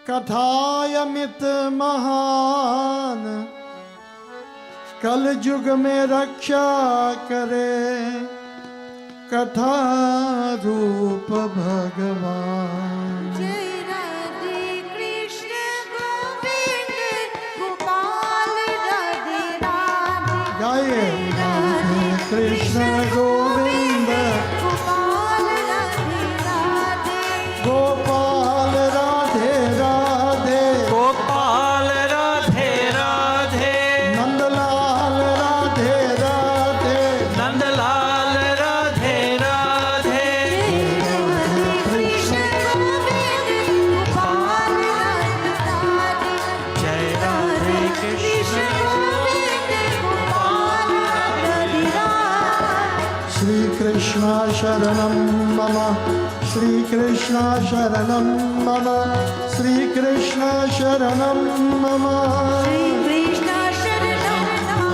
kathayamit mahan, कल युग में रक्षा करे कथा रूप भगवान जय राधे कृष्ण गोविंद गोपाल राधे राधे गाइए राधे कृष्ण गोविंद गोपाल राधे राधे गोपाल राधे राधे गोपाल राधे राधे नंदलाल राधे राधे नंदलाल राधे राधे कृष्ण गोविंद गोपाल राधे राधे जय राधे कृष्ण कृष्ण गोविंद गोपाल राधे राधे श्री कृष्ण शरणं मम श्री कृष्ण शरणं मम श्री कृष्ण शरणं मम कृष्ण शरणं नमः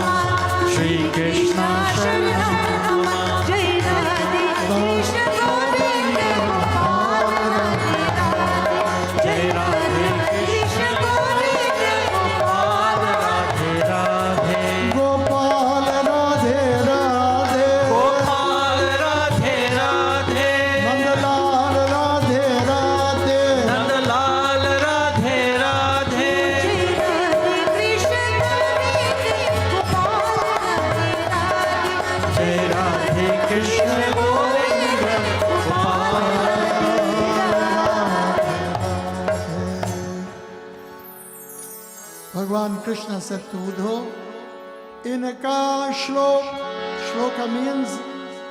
श्री कृष्ण शरणं नमः जय राधे कृष्ण गोविंद गोपाल राधे राधे जय राधे कृष्ण गोविंद गोपाल राधे राधे गोपाल राधे राधे गोपाल राधे राधे नंदलाल राधे राधे नंदलाल राधे राधे जय राधे कृष्ण गोविंद गोपाल राधे राधे जय Radhe Krishna Govind Gopal Bhagavan Krishna said to Uddhava, Inka shloka means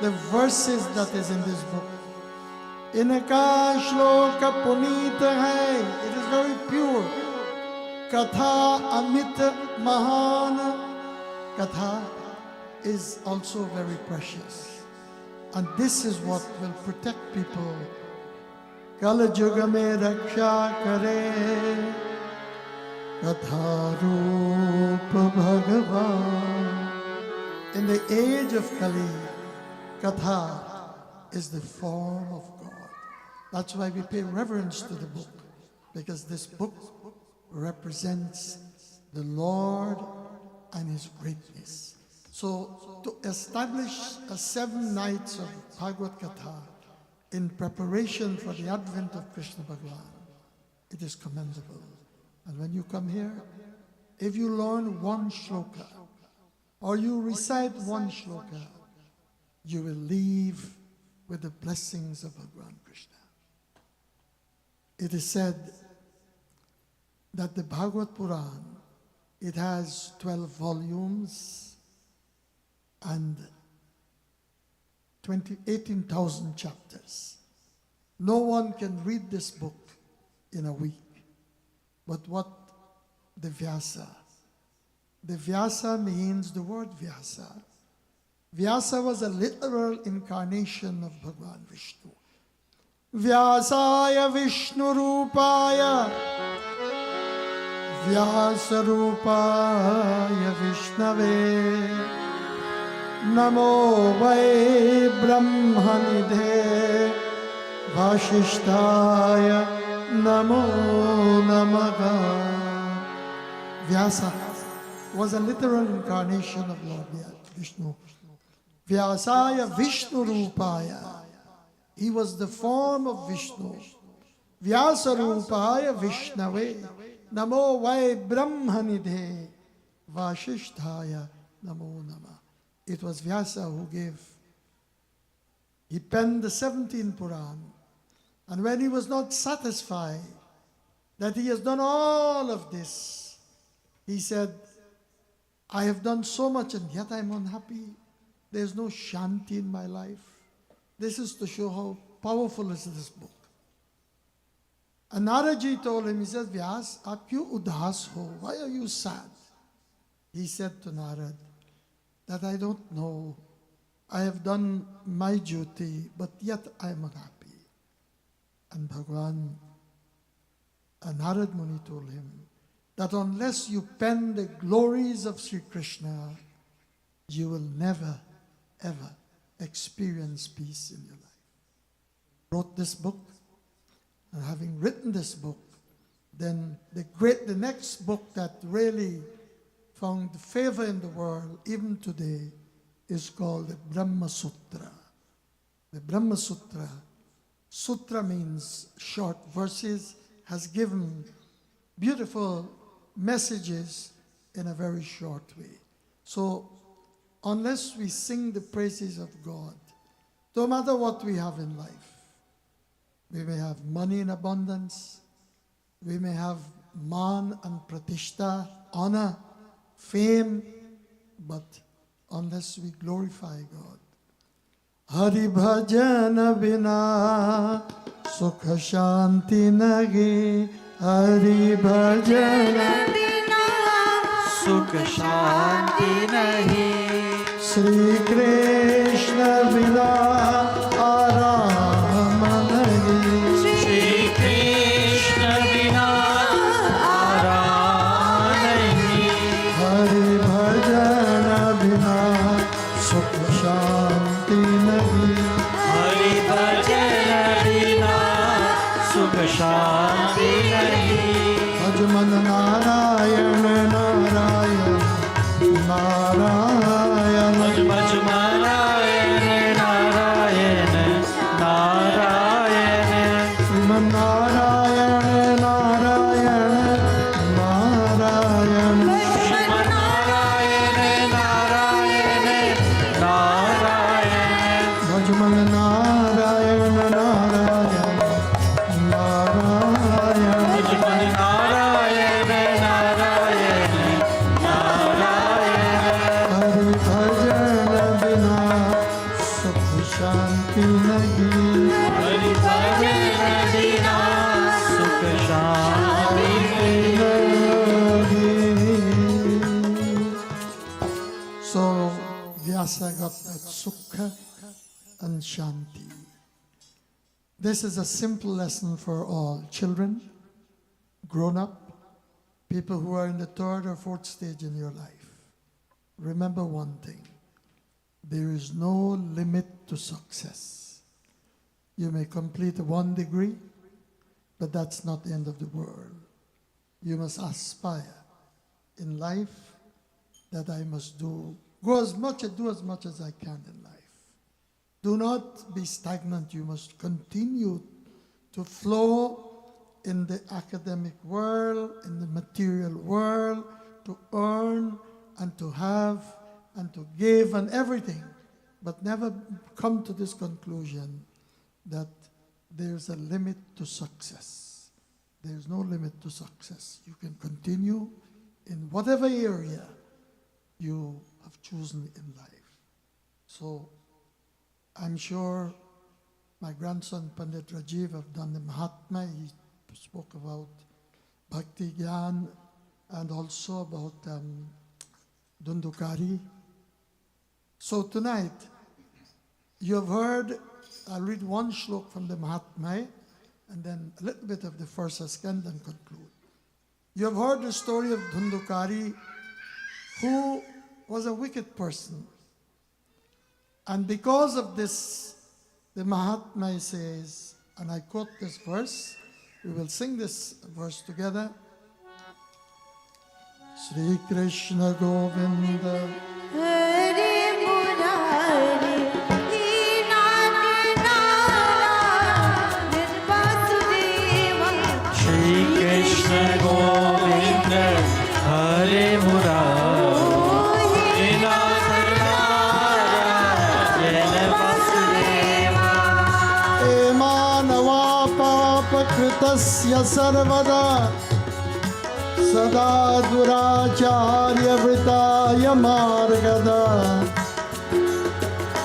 the verses that is in this book. Inka shloka punita hai, it is very pure. Katha amit mahan, Katha is also very precious. And this is what will protect people. Kal yuga mein raksha kare. Katha Rupa Bhagavan. In the age of Kali, Katha is the form of God. That's why we pay reverence to the book, because this book represents the Lord and His greatness. So to establish 7 nights of Bhagwat Katha in preparation for the advent of Krishna Bhagavan, it is commendable. And when you come here, if you learn one shloka or you recite one shloka, you will leave with the blessings of Bhagwan Krishna. It is said that the Bhagavad Puran, it has 12 volumes and 18,000 chapters. No one can read this book in a week. But what the Vyasa? The Vyasa means the word Vyasa. Vyasa was a literal incarnation of Bhagwan Vishnu. Vyasaya Vishnu Rupaya Vyasa Rupaya Vishnave Namo Vai Brahmanidhe Vashishtaya Namo Namaha. Vyasa was a literal incarnation of Lord Vishnu. Vyasaya Vishnu Rupaya. He was the form of Vishnu. Vyasa Rupaya Vishnave. Namo Vai Brahmanidhe Vashishtaya Namo Nama. It was Vyasa who he penned the 17th Puran. And when he was not satisfied that he has done all of this, he said, I have done so much and yet I'm unhappy. There's no shanti in my life. This is to show how powerful is this book. And Naraji told him, he says, Vyas, aap kyun udas ho? Why are you sad? He said to Narad, that I don't know. I have done my duty, but yet I am unhappy. And Bhagwan, and Narad Muni told him that unless you pen the glories of Sri Krishna, you will never, ever experience peace in your life. Wrote this book, and having written this book, then the next book that really found favor in the world, even today, is called the Brahma Sutra. The Brahma Sutra. Sutra means short verses, has given beautiful messages in a very short way. So, unless we sing the praises of God, no matter what we have in life, we may have money in abundance, we may have man and pratishta, honor, fame, but unless we glorify God, Hari bhajana bina sukha shanti nagi. Hari bhajana सुख शांति नहीं. Shri Krishna bina aram nahi. Shri Krishna बिना आराम नहीं. Hari bhajana bina sukha shanti nahi. Hari भजन बिना सुख शांति नहीं. Bhajman Narayan Narayan Narayan. भज भज Narayan Narayan Narayan. Sriman Narayan Narayan Narayan. श्रीमन् Narayan Narayan Narayan. Bhajman Narayan Narayan Narayan. भज भज Narayan Narayan Narayan. Hari bhajan bina sukh shanti nahi. Hari भजन बिना सुख शांति So Vyasa got that sukha and shanti. This is a simple lesson for all children, grown up, people who are in the third or fourth stage in your life. Remember one thing, there is no limit to success. You may complete 1 degree, but that's not the end of the world. You must aspire in life that I must do as much as I can in life. Do not be stagnant. You must continue to flow in the academic world, in the material world, to earn and to have and to give and everything. but never come to this conclusion that there's a limit to success. There's no limit to success. You can continue in whatever area you have chosen in life. So I'm sure my grandson Pandit Rajiv have done the Mahatma. He spoke about Bhakti Gyan and also about Dundukari. So tonight, you have heard, I'll read one shlok from the Mahatma and then a little bit of the first skand and conclude. You have heard the story of Dundukari, who was a wicked person. And because of this, the Mahatma says, and I quote this verse, we will sing this verse together. Sri Krishna Govinda Hare Murari, Deenath Nara, Vasudeva. Shri Krishna Govinda Hare Murari, Nath Narayana Vasudeva. Emanava Papa Kritasya Sarvada Sada Duracharya Vritaya Margada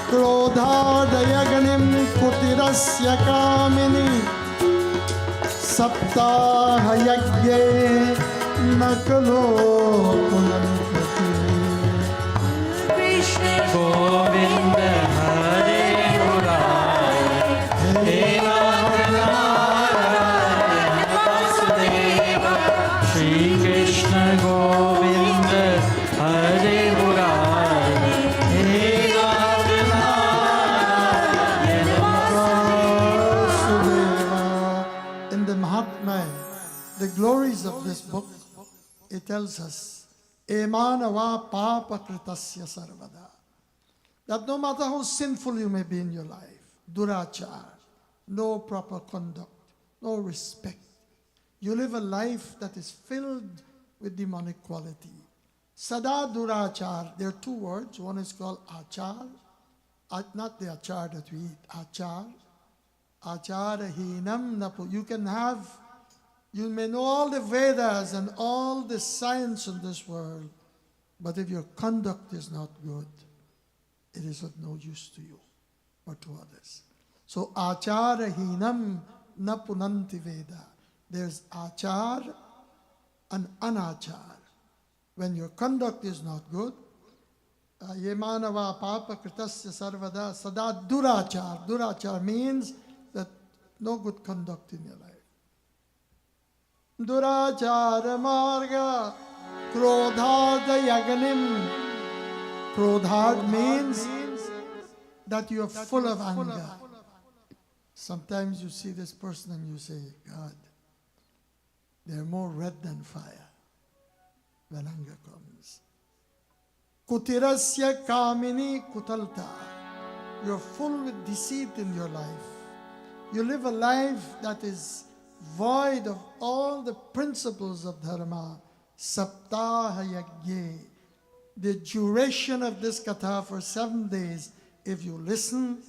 Krodhadayagnim Kutirasya Kamini Saptahayagye Nakalo Punantati. Krishna Govinda Hare Murari, Nath Narayana Vasudeva. Shri Krishna Govinda Hare Murari, Nath Narayana Vasudeva. In the Mahatma, the glories of this book, it tells us, Emanava Papa Kritasya Sarvada. That no matter how sinful you may be in your life, durachar, no proper conduct, no respect, you live a life that is filled with demonic quality. Sada durachar, there are two words. One is called achar, not the achar that we eat, achar. Acharahinam napu. You may know all the Vedas and all the science in this world, but if your conduct is not good, it is of no use to you or to others. So acharahinam napunanti Veda. There's achar and anachar. When your conduct is not good, yemanava papa kritasya sarvada sada durachar. Durachar means that no good conduct in your life. Durachara marga krodhadayagnim. Krodhad means that you are full of anger. Sometimes you see this person and you say, God, they're more red than fire when anger comes. Kutirasya kamini kutalta. You're full with deceit in your life. You live a life that is void of all the principles of dharma. Saptahayagye. The duration of this katha for 7 days, if you listen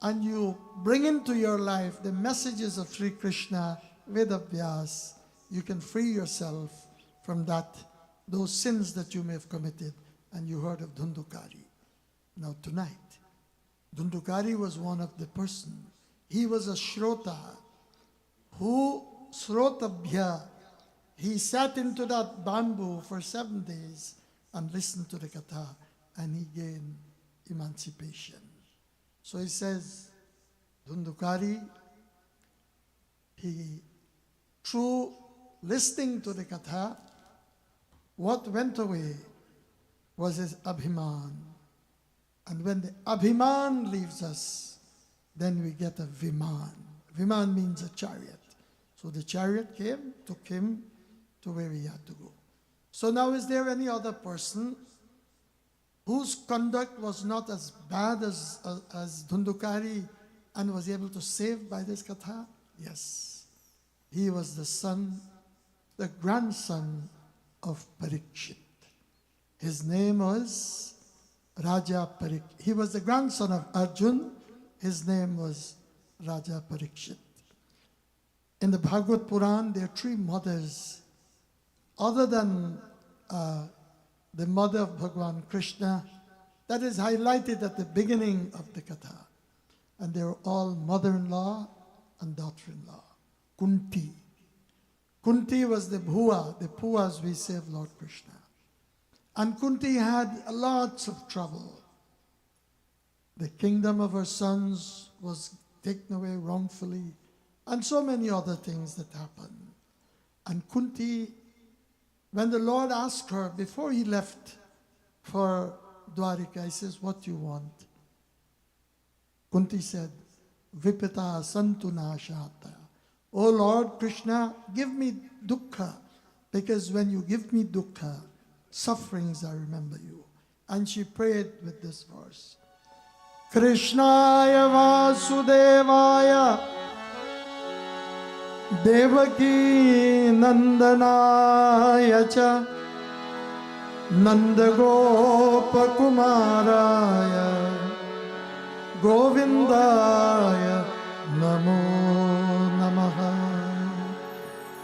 and you bring into your life the messages of Sri Krishna with vyas, you can free yourself from those sins that you may have committed. And you heard of Dundukari. Now tonight, Dundukari was one of the person. He was a Shrota who, Srotabhya, he sat into that bamboo for 7 days and listened to the katha, and he gained emancipation. So he says, Dundukari, through listening to the katha, what went away was his abhiman. And when the abhiman leaves us, then we get a viman. Viman means a chariot. So the chariot came, took him to where he had to go. So now, is there any other person whose conduct was not as bad as Dundukari and was able to save by this katha? Yes. He was the grandson of Parikshit. His name was Raja Parikshit. He was the grandson of Arjun. His name was Raja Parikshit. In the Bhagwat Puran, there are three mothers. Other than the mother of Bhagwan Krishna, that is highlighted at the beginning of the Katha. And they were all mother-in-law and daughter-in-law. Kunti. Kunti was the Bhua, the Puas we say of Lord Krishna. And Kunti had lots of trouble. The kingdom of her sons was taken away wrongfully, and so many other things that happened. And Kunti, when the Lord asked her before he left for Dwarika, he says, "What do you want?" Kunti said, "Vipita santuna shata." "Oh Lord Krishna, give me dukkha, because when you give me dukkha, sufferings, I remember you." And she prayed with this verse. Krishnaya Vasudevaya Devaki Nandanaya Cha Nandagopakumaraya Govindaya Namo Namaha.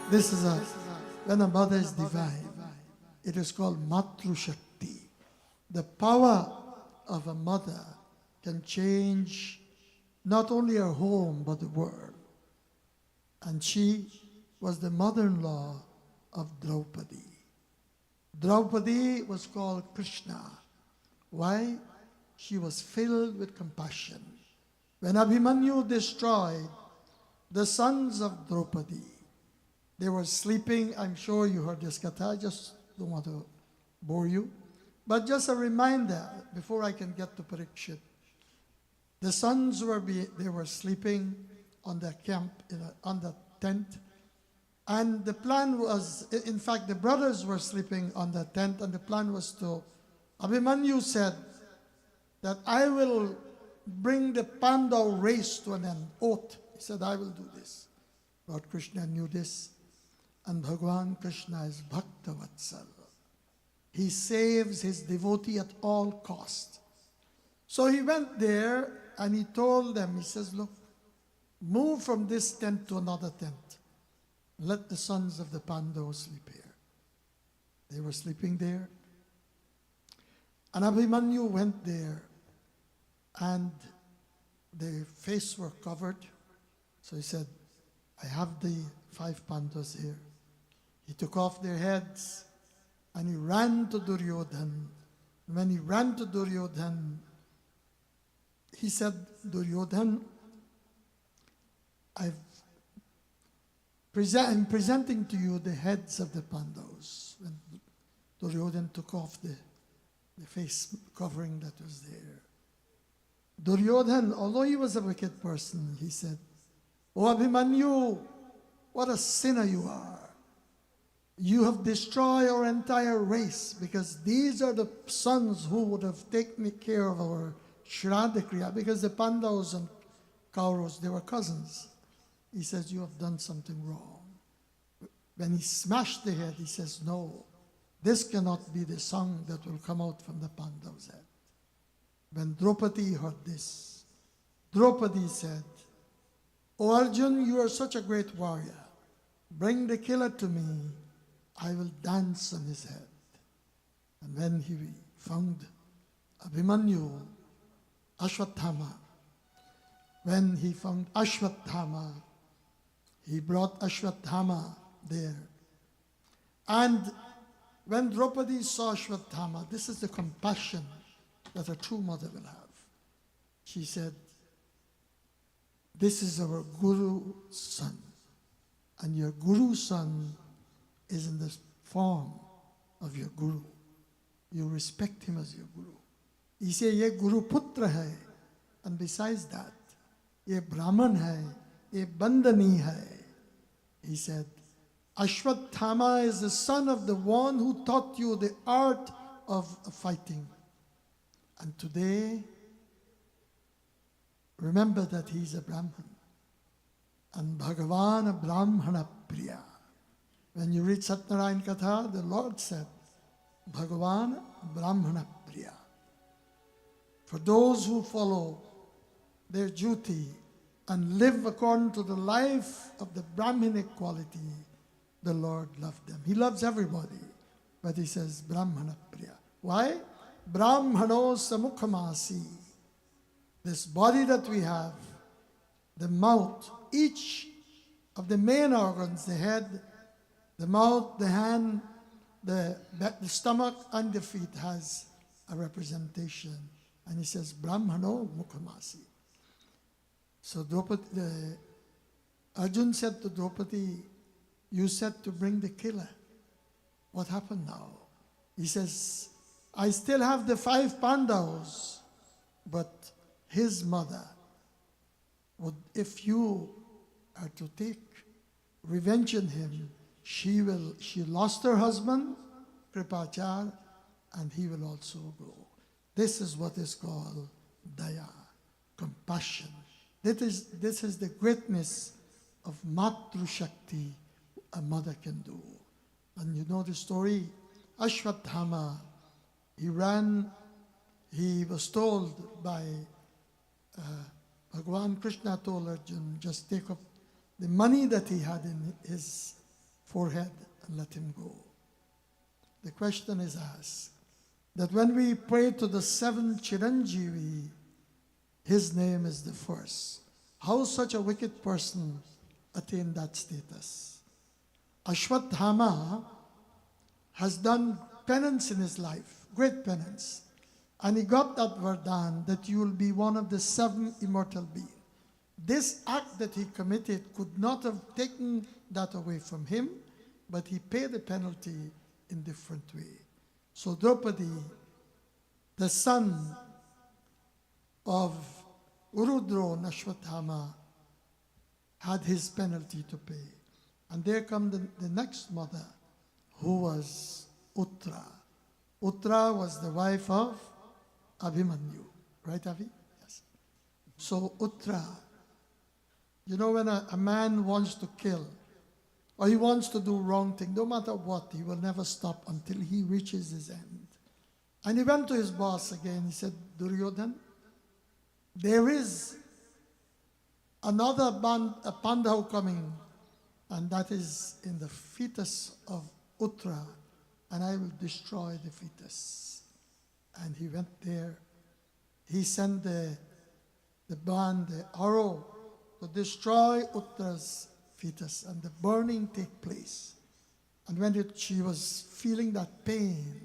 This is when a mother is divine. It is called Matru Shakti. The power of a mother can change not only her home but the world. And she was the mother-in-law of Draupadi. Draupadi was called Krishna. Why? She was filled with compassion. When Abhimanyu destroyed the sons of Draupadi, they were sleeping. I'm sure you heard this katha. I just don't want to bore you. But just a reminder before I can get to Parikshit. The sons they were sleeping on the camp, on the tent. And the plan was, in fact, the brothers were sleeping on the tent, and the plan was to, Abhimanyu said that I will bring the Pandav race to an end. Oath. He said, I will do this. Lord Krishna knew this. And Bhagwan Krishna is Bhakta Vatsal. He saves his devotee at all cost. So he went there and he told them, he says, look, move from this tent to another tent. Let the sons of the Pandavas sleep here. They were sleeping there. And Abhimanyu went there and their faces were covered. So he said, I have the 5 Pandavas here. He took off their heads and he ran to Duryodhan. When he ran to Duryodhan, he said, Duryodhan, I'm presenting to you the heads of the Pandavas. When Duryodhan took off the face covering that was there. Duryodhan, although he was a wicked person, he said, O Abhimanyu, what a sinner you are. You have destroyed our entire race, because these are the sons who would have taken care of our Shraddha Kriya, because the Pandavas and Kauravas, they were cousins. He says, you have done something wrong. When he smashed the head, he says, no, this cannot be the song that will come out from the Pandavas' head. When Draupadi heard this, Draupadi said, O Arjun, you are such a great warrior. Bring the killer to me. I will dance on his head. And when he found Abhimanyu, Ashwatthama, when he found Ashwatthama, he brought Ashwatthama there. And when Draupadi saw Ashwatthama, this is the compassion that a true mother will have. She said, this is our Guru's son. And your Guru's son is in the form of your Guru. You respect him as your Guru. He said, ye Guru Putra hai. And besides that, ye Brahman hai, ye Bandani hai. He said, Ashwatthama is the son of the one who taught you the art of fighting. And today, remember that he is a Brahman. And Bhagavan Brahmana Priya. When you read Satnarayan Katha, the Lord said, Bhagavan Brahmana Priya. For those who follow their duty and live according to the life of the Brahminic quality, the Lord loved them. He loves everybody, but he says Brahmana Priya. Why? Brahmano samukhamasi. This body that we have, the mouth, each of the main organs, the head, the mouth, the hand, the stomach, and the feet has a representation. And he says, Brahmano mukhamasi. So Draupadi, Arjun said to Draupadi, you said to bring the killer. What happened now? He says, I still have the 5 Pandavas, but his mother would, if you are to take revenge on him, she lost her husband, Kripachar, and he will also go. This is what is called daya, compassion. This is the greatness of Matru Shakti a mother can do. And you know the story, Ashwatthama, he was told by Bhagwan Krishna told Arjun, just take up the money that he had in his forehead and let him go. The question is asked, that when we pray to the 7 Chiranjeevi, his name is the first. How such a wicked person attained that status? Ashwatthama has done penance in his life, great penance. And he got that vardhan that you will be one of the 7 immortal beings. This act that he committed could not have taken that away from him, but he paid the penalty in different way. So Draupadi, the son of Urudro Ashwatthama, had his penalty to pay. And there come the next mother, who was Uttra. Uttra was the wife of Abhimanyu. Right, Avi? Yes. So Uttra, you know, when a man wants to kill, or he wants to do wrong thing, no matter what, he will never stop until he reaches his end. And he went to his boss again. He said, Duryodhan, there is another Pandava coming, and that is in the fetus of Uttra, and I will destroy the fetus. And he went there. He sent the arrow to destroy Uttra's fetus, and the burning take place. And when she was feeling that pain,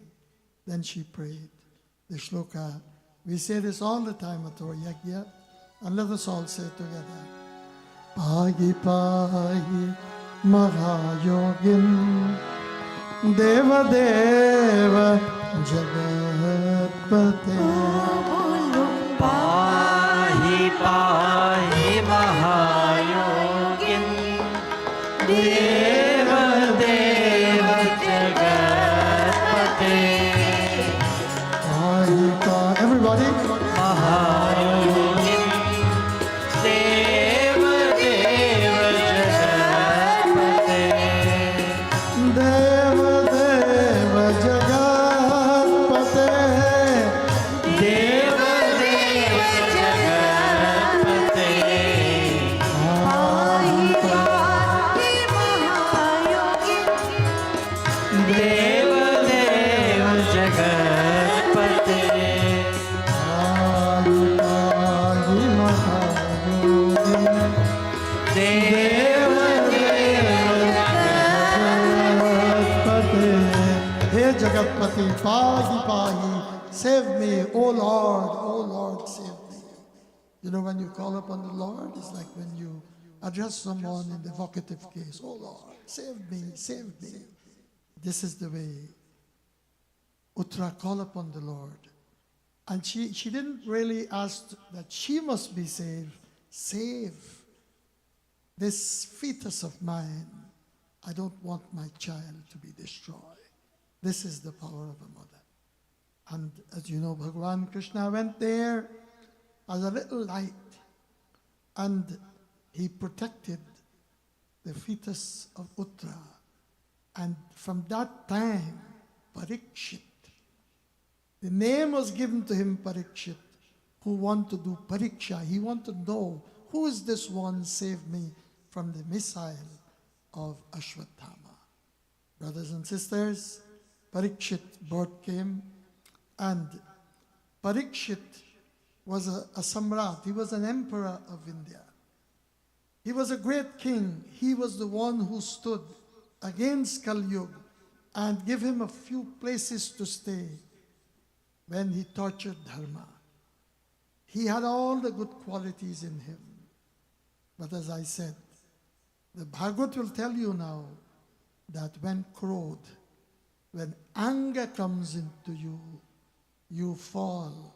then she prayed the shloka. We say this all the time at our yajna, and let us all say it together. Pagi pagi Mahayogin Deva Deva Jagatpate. Pahi pahi Mahayogin Deva Deva Jagatpate. Everybody. Mahayogin Deva Deva Jagatpate. Deva Deva Jagatpate. Deva Deva Jagatpate. Deva Deva Jagatpate. Adi Mahayogin. Deva Deva Jagatpate. Hey Jagatpati, Pahi Pahi, save me, O Lord, save me. You know, when you call upon the Lord, it's like when you address someone in the vocative case, Oh Lord, save me, save me. This is the way Uttra called upon the Lord. And she didn't really ask that she must be saved. Save this fetus of mine. I don't want my child to be destroyed. This is the power of a mother. And as you know, Bhagwan Krishna went there as a little light, and he protected the fetus of Uttra. And from that time, Parikshit, the name was given to him, Parikshit, who want to do pariksha. He want to know who is this one saved me from the missile of Ashwatthama. Brothers and sisters, Parikshit birth came, and Parikshit was a samrat. He was an emperor of India. He was a great king. He was the one who stood against Kali Yuga and gave him a few places to stay when he tortured dharma. He had all the good qualities in him. But as I said, the Bhagavad will tell you now that when krodh, when anger comes into you, you fall.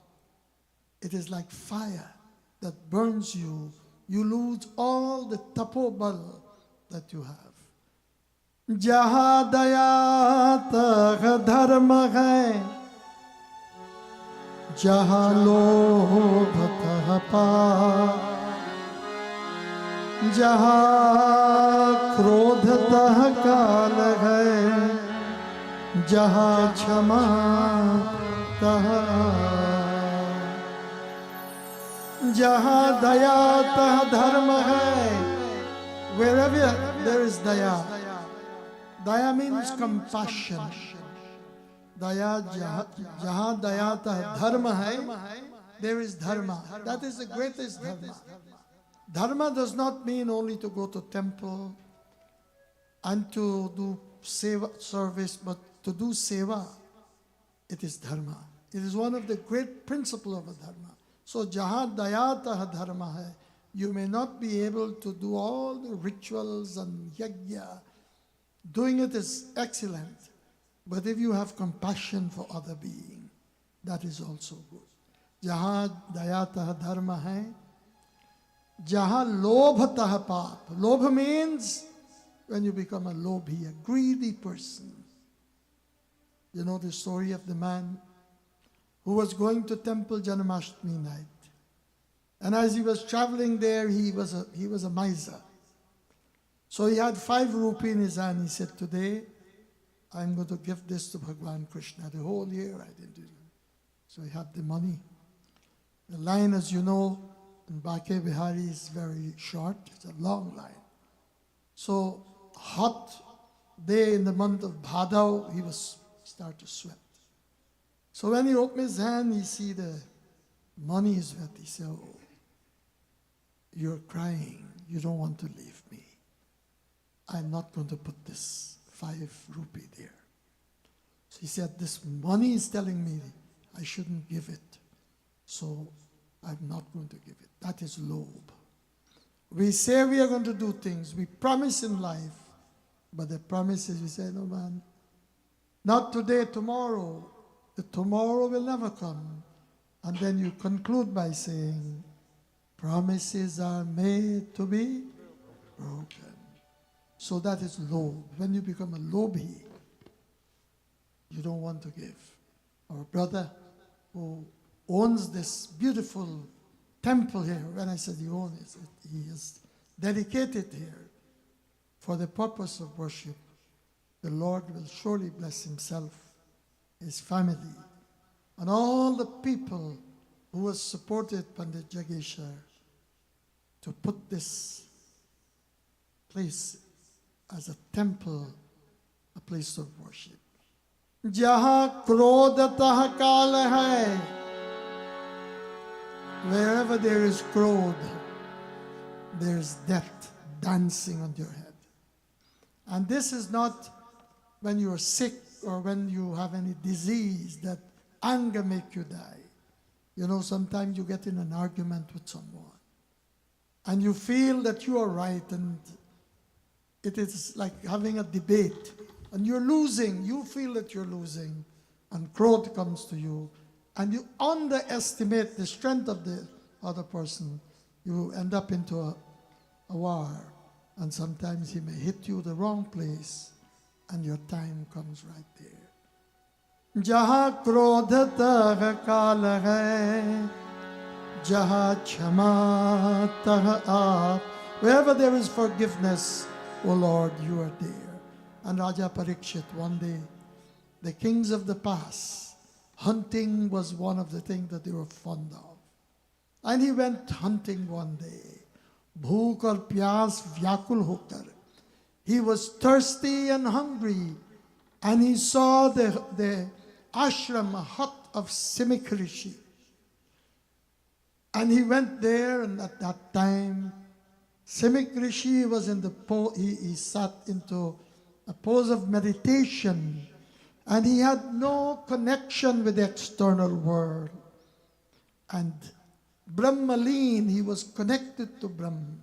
It is like fire that burns you. You lose all the tapobal that you have. Jaha daya tah dharma hai, jaha lobh tah paap, jaha krodh tah kal hai, jaha क्षमा तह जहाँ दया तह धर्म है. Wherever there is daya, daya means compassion. Daya जहाँ दया तह धर्म है, there is dharma. That is the greatest dharma. Dharma does not mean only to go to temple and to do seva service, but to do seva. It is dharma. It is one of the great principles of a dharma. So, jahan dayatah dharma hai. You may not be able to do all the rituals and yajna. Doing it is excellent. But if you have compassion for other being, that is also good. Jahan dayatah dharma hai. Jahan lobh tah paap. Lobh means when you become a lobhi, a greedy person. You know the story of the man who was going to temple Janmashtami night. And as he was traveling there, he was a miser. So he had 5 rupee in his hand. He said, today I'm going to give this to Bhagwan Krishna. The whole year I didn't do it. So he had the money. The line, as you know, in Bake Bihari is very short. It's a long line. So hot day in the month of Bhadav, he was start to sweat. So when he opened his hand, he see the money is wet. He said, oh, you're crying. You don't want to leave me. I'm not going to put this 5 rupee there. So he said, this money is telling me I shouldn't give it. So I'm not going to give it. That is lobh. We say we are going to do things. We promise in life. But the promise is we say, no man, not today, tomorrow. The tomorrow will never come. And then you conclude by saying, promises are made to be broken. So that is lobh. When you become a lobhi, you don't want to give. Our brother who owns this beautiful temple here, when I said he owns it, he is dedicated here for the purpose of worship. The Lord will surely bless himself, his family, and all the people who have supported Pandit Jageshwar to put this place as a temple, a place of worship. Jaha krodhatah kal hai. Wherever there is krodh, there is death dancing on your head. And this is not when you are sick or when you have any disease that anger make you die. You know, sometimes you get in an argument with someone and you feel that you are right, and it is like having a debate and you're losing. You feel that you're losing, and krodh comes to you and you underestimate the strength of the other person. You end up into a war, and sometimes he may hit you the wrong place, and your time comes right there. Jaha krodhatah kal hai, jaha kshama tah aap. Wherever there is forgiveness, O Lord, you are there. And Raja Parikshit, one day, the kings of the past, hunting was one of the things that they were fond of. And he went hunting one day. Bhook aur pyas vyakul hokar. He was thirsty and hungry. And he saw the ashram, a hut of Simik Rishi. And he went there, and at that time, Simik Rishi was in the he sat into a pose of meditation, and he had no connection with the external world. And Brahmaleen, he was connected to Brahman.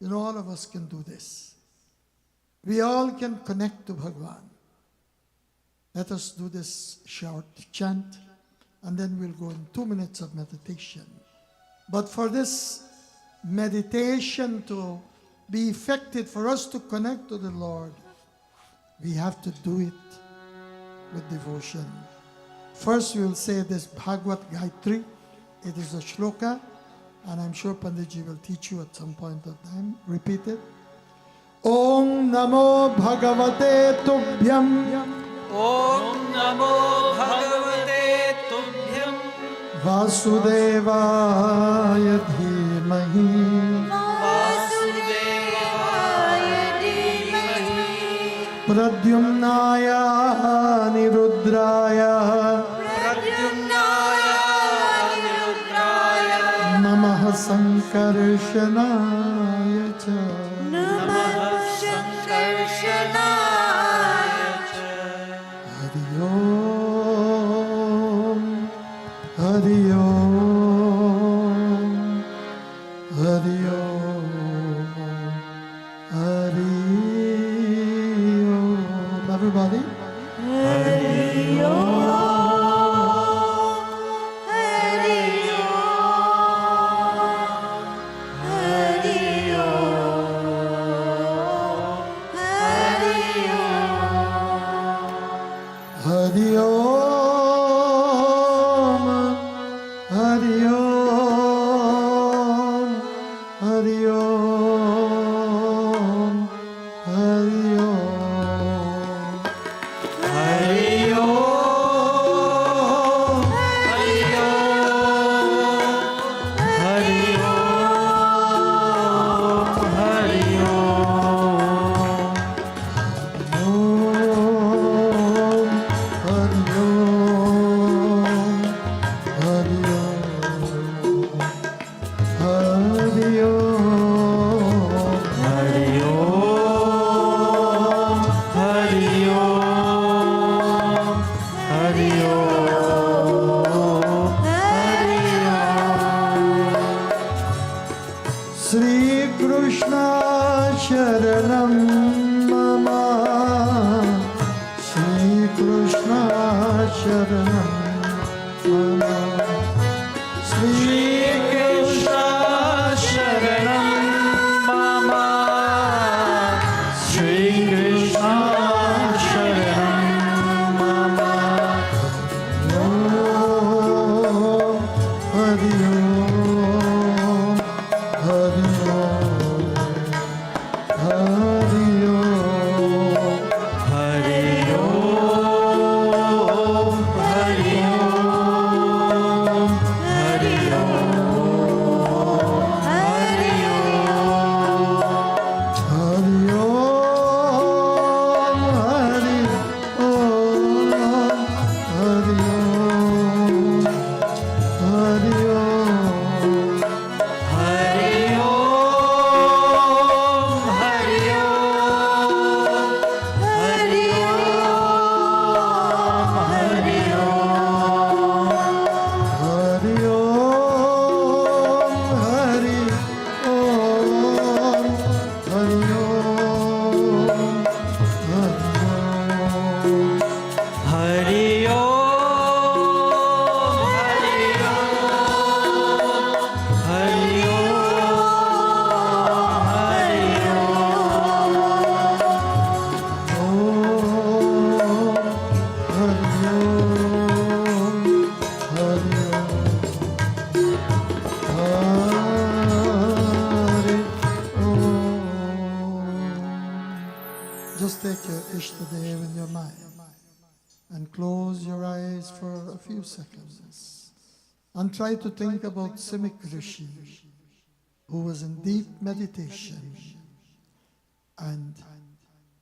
You know, all of us can do this. We all can connect to Bhagwan. Let us do this short chant, and then we'll go in 2 minutes of meditation. But for this meditation to be effective, for us to connect to the Lord, we have to do it with devotion. First, we will say this Bhagwat Gayatri. It is a shloka, and I'm sure Panditji will teach you at some point of time. Repeat it. Om Namo Bhagavate Tubhyam Om Namo Bhagavate Tubhyam Vasudevaya Dhimahi वासुदेवाय धीमहि Pradyumnaya Nirudraya प्रद्युम्नाय अनिरुद्धाय Namaha Sankarshanaya Cha नमः संकर्षणाय Hari Om Hari Om Hari Om Hari Om. Everybody? Hari Om Hari Om Hari Om Hari Om Hari Om Hari Om Hari Om Hari Om Hari Om Hari Om Hari Shri Krishna Sharanam Mama Shri Krishna Sharanam Mama Shri Krishna Sharanam Mama Shri Krishna Sharanam Mama Om Hari Om Hari Om Hari Om Hari Om Hari Om Hari Om Hari Just take your Ishtadev in your mind and close your eyes for a few seconds and try to think about Simik Rishi, who was in deep meditation and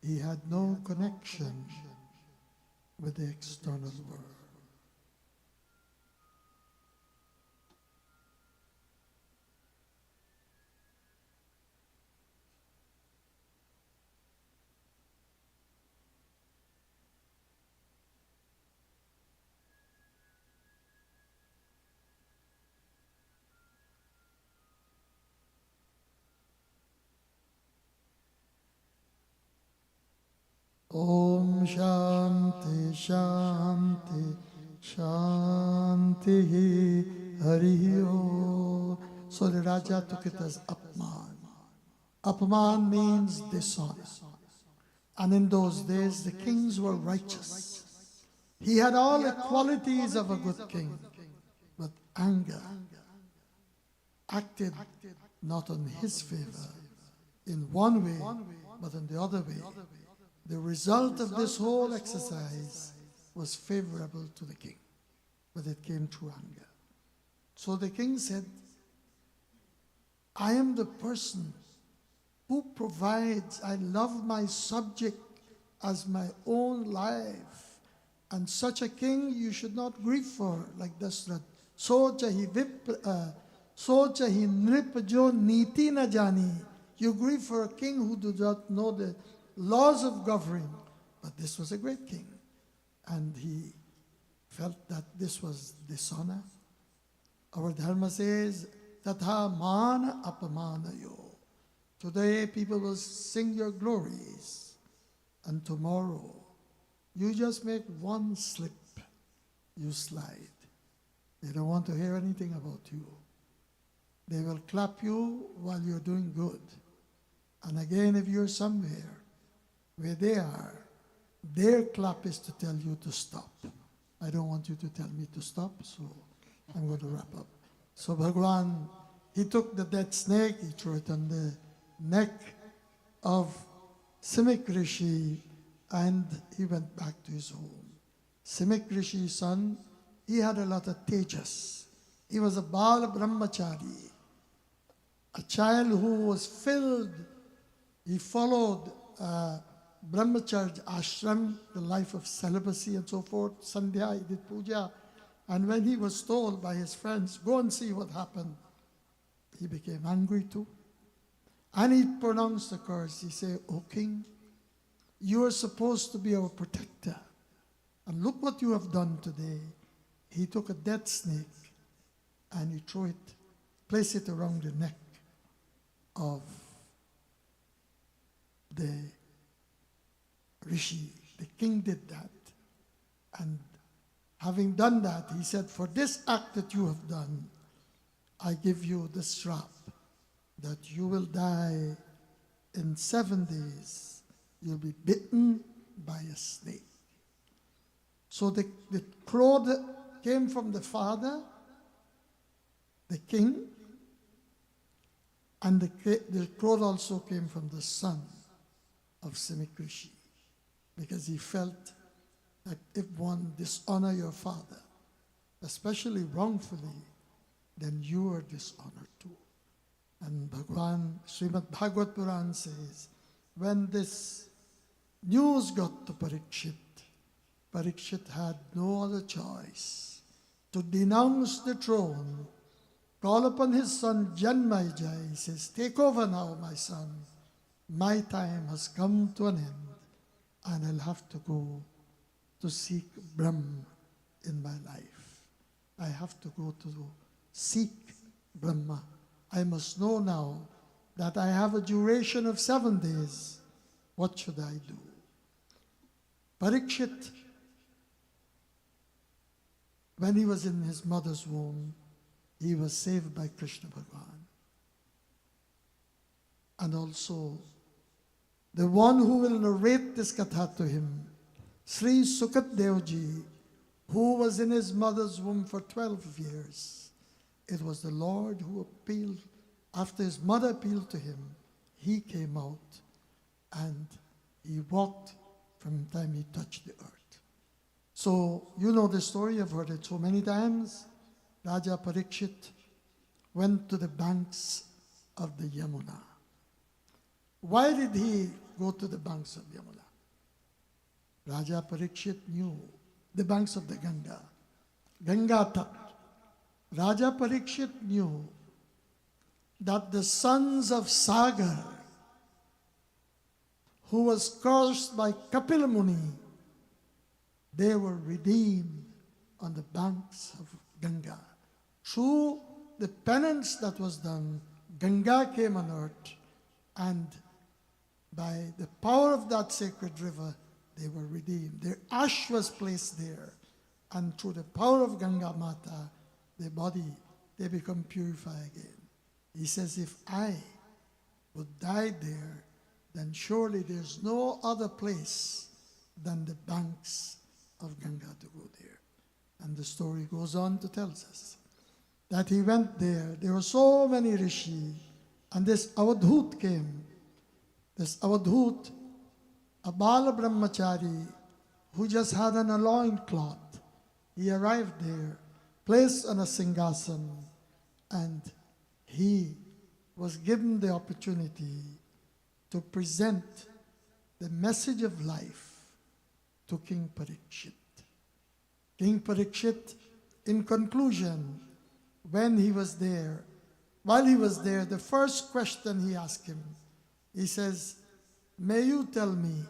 he had no connection with the external world. Om Shanti Shanti Shanti Hari Om. So the Raja took it as Apman. Apman means dishonor. And in those days the kings were righteous. He had all the qualities of a good king, but anger acted not on his favor in one way, but in the other way. The result of this whole exercise was favorable to the king, but it came through anger. So the king said, I am the person who provides. I love my subject as my own life. And such a king you should not grieve for, like Dasrat. So chahi nrip jo niti na jani. You grieve for a king who does not know the laws of governing. But this was a great king. And he felt that this was dishonor. Our dharma says, Tatha mana apamanayo. Today people will sing your glories. And tomorrow, you just make one slip, you slide. They don't want to hear anything about you. They will clap you while you're doing good. And again, if you're somewhere where they are, their clap is to tell you to stop. I don't want you to tell me to stop, so I'm going to wrap up. So Bhagwan, he took the dead snake, he threw it on the neck of Simik Rishi, and he went back to his home. Simik Rishi's son, he had a lot of tejas. He was a Bal Brahmachari, a child who was filled. He followed Brahmacharya ashram, the life of celibacy and so forth. Sandhya, he did puja. And when he was told by his friends, go and see what happened, he became angry too. And he pronounced the curse. He said, O king, you are supposed to be our protector. And look what you have done today. He took a dead snake and he threw it, placed it around the neck of the rishi. The king did that. And having done that, he said, for this act that you have done, I give you the strap that you will die in 7 days. You'll be bitten by a snake. So the crow that came from the father, the king, and the crow also came from the son of Simik Rishi, because he felt that if one dishonor your father, especially wrongfully, then you are dishonored too. And Bhagwan, Shrimad Bhagwat Puran says, when this news got to Parikshit, Parikshit had no other choice to denounce the throne, call upon his son Janmai. He says, take over now, my son. My time has come to an end, and I'll have to go to seek Brahma in my life. I have to go to seek Brahma. I must know now that I have a duration of 7 days. What should I do? Parikshit, when he was in his mother's womb, he was saved by Krishna Bhagwan. And also, the one who will narrate this katha to him, Sri Sukat Devji, who was in his mother's womb for 12 years. It was the Lord who appealed. After his mother appealed to him, he came out and he walked from the time he touched the earth. So, you know the story, I've heard it so many times. Raja Parikshit went to the banks of the Yamuna. Why did he go to the banks of Yamuna? Raja Parikshit knew the banks of the Ganga. Ganga Tat. Raja Parikshit knew that the sons of Sagar, who was cursed by Kapil Muni, they were redeemed on the banks of Ganga. Through the penance that was done, Ganga came on earth, and by the power of that sacred river, they were redeemed. Their ash was placed there, and through the power of Ganga Mata, their body, they become purified again. He says, if I would die there, then surely there's no other place than the banks of Ganga to go there. And the story goes on to tell us that he went there. There were so many rishi, and this Avadhut came. This Avadhut, a Bala Brahmachari who just had an loin cloth. He arrived there, placed on a singhasan, and he was given the opportunity to present the message of life to King Parikshit. King Parikshit, in conclusion, when he was there, while he was there, the first question he asked him, he says, may you tell me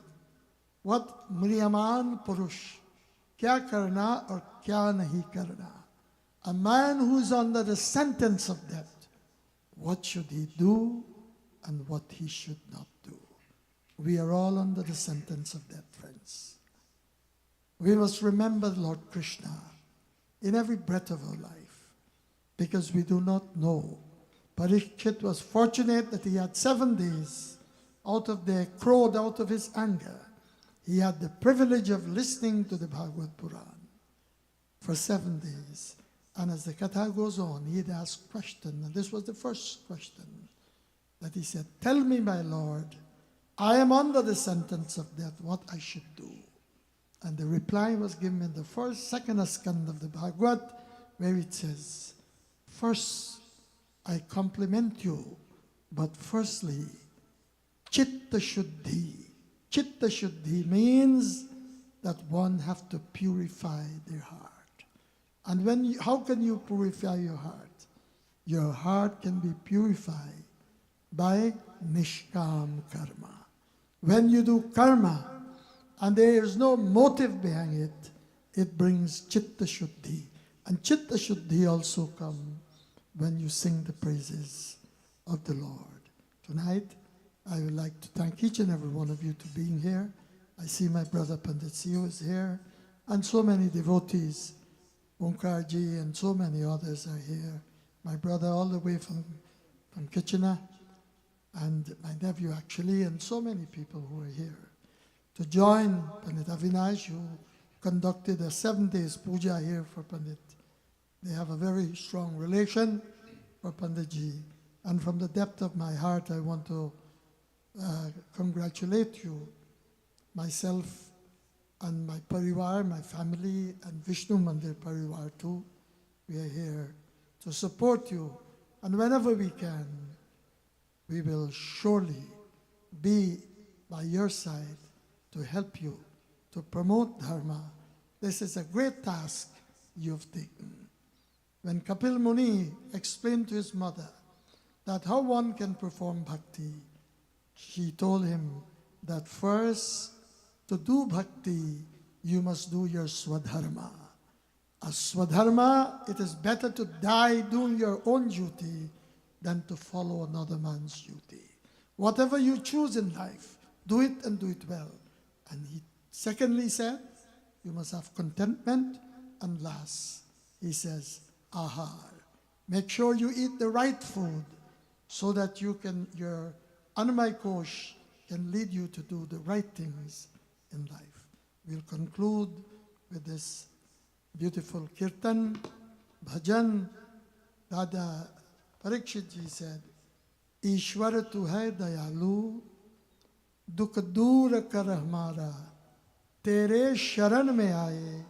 what Mriyaman Purush, kya karna or kya nahi karna? A man who is under the sentence of death, what should he do and what he should not do? We are all under the sentence of death, friends. We must remember Lord Krishna in every breath of our life, because we do not know. Parikshit was fortunate that he had 7 days out of the crowd, out of his anger. He had the privilege of listening to the Bhagavad Puran for 7 days. And as the Katha goes on, he'd ask questions. And this was the first question that he said, tell me, my Lord, I am under the sentence of death, what I should do. And the reply was given in the second skand of the Bhagavad, where it says, first, I compliment you, but firstly, Chitta Shuddhi. Chitta Shuddhi means that one has to purify their heart. And how can you purify your heart? Your heart can be purified by Nishkam Karma. When you do karma, and there is no motive behind it, it brings Chitta Shuddhi. And Chitta Shuddhi also comes when you sing the praises of the Lord. Tonight, I would like to thank each and every one of you to being here. I see my brother Pandit Siu is here, and so many devotees, Omkarji and so many others are here. My brother all the way from Kitchener, and my nephew actually, and so many people who are here to join Pandit Avinash, who conducted a 7 days puja here for Pandit. They have a very strong relation for Panditji. And from the depth of my heart, I want to congratulate you, myself and my parivar, my family, and Vishnu Mandir parivar too. We are here to support you. And whenever we can, we will surely be by your side to help you to promote dharma. This is a great task you've taken. When Kapil Muni explained to his mother that how one can perform bhakti, she told him that first, to do bhakti, you must do your swadharma. As swadharma, it is better to die doing your own duty than to follow another man's duty. Whatever you choose in life, do it and do it well. And he secondly said, you must have contentment. And last, he says, ahar. Make sure you eat the right food so that your Annamay Kosh can lead you to do the right things in life. We'll conclude with this beautiful kirtan, bhajan. Dada Parikshit ji said, Ishwar tu hai dayalu, dukh dur kar hamara, tere sharan mein aaye,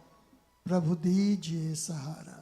Prabhu dijiye sahara.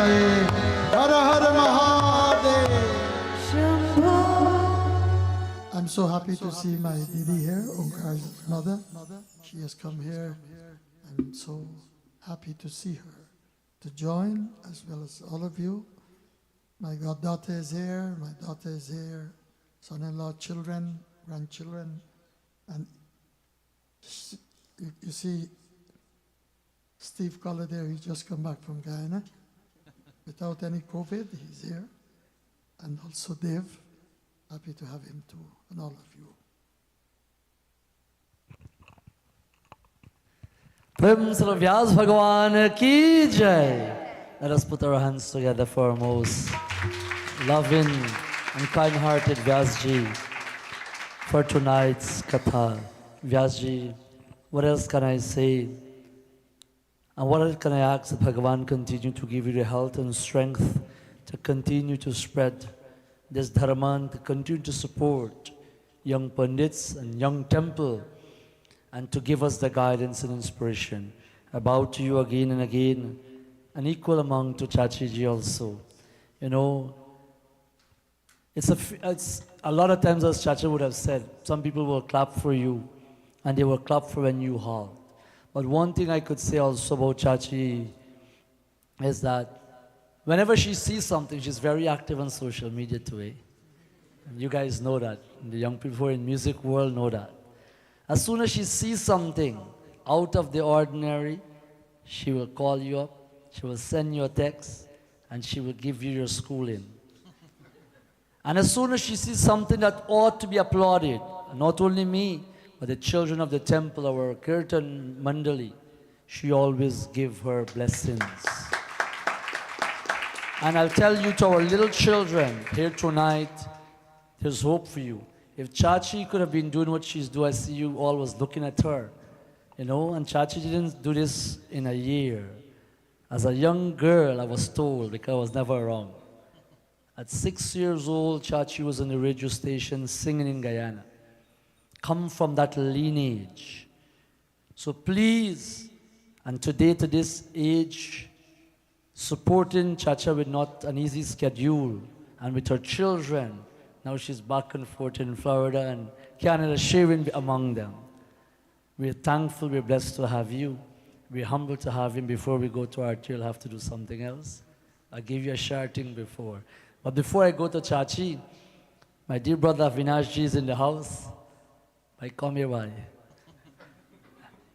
Pataye Har Har Mahadev. I'm so happy to see my Didi here, Omkar's mother. She has come here. I'm so happy to see her, to join, as well as all of you. My goddaughter is here, my daughter is here, son-in-law, children, grandchildren, and you see Steve Collar there, he just come back from Guyana. Without any COVID, he's here. And also Dave, happy to have him too, and all of you. Prem Sri Vyas Bhagwan ki jai. Let us put our hands together for our most loving and kind-hearted Vyasji for tonight's Katha. Vyasji, what else can I say? And what else can I ask that Bhagavan continue to give you the health and strength to continue to spread this dharma and to continue to support young Pandits and young temple and to give us the guidance and inspiration. I bow to you again and again, an equal amount to Chachiji also. You know, it's a lot of times, as Chacha would have said, some people will clap for you and they will clap for when you halt. But one thing I could say also about Chachi is that whenever she sees something, she's very active on social media today. And you guys know that. The young people who are in music world know that. As soon as she sees something out of the ordinary, she will call you up, she will send you a text, and she will give you your schooling. And as soon as she sees something that ought to be applauded, not only me, but the children of the temple, our kirtan mandali, she always give her blessings. And I'll tell you to our little children here tonight, there's hope for you. If Chachi could have been doing what she's doing, I see you always looking at her. You know, and Chachi didn't do this in a year. As a young girl, I was told, because I was never around. At 6 years old, Chachi was on the radio station singing in Guyana. Come from that lineage. So please, and today to this age, supporting Chacha with not an easy schedule, and with her children. Now she's back and forth in Florida and Canada, sharing among them. We're thankful, we're blessed to have you. We're humbled to have him. Before we go to our tea, we'll have to do something else. I gave you a shouting before. But before I go to Chachi, my dear brother Vinashji is in the house. I come here, why?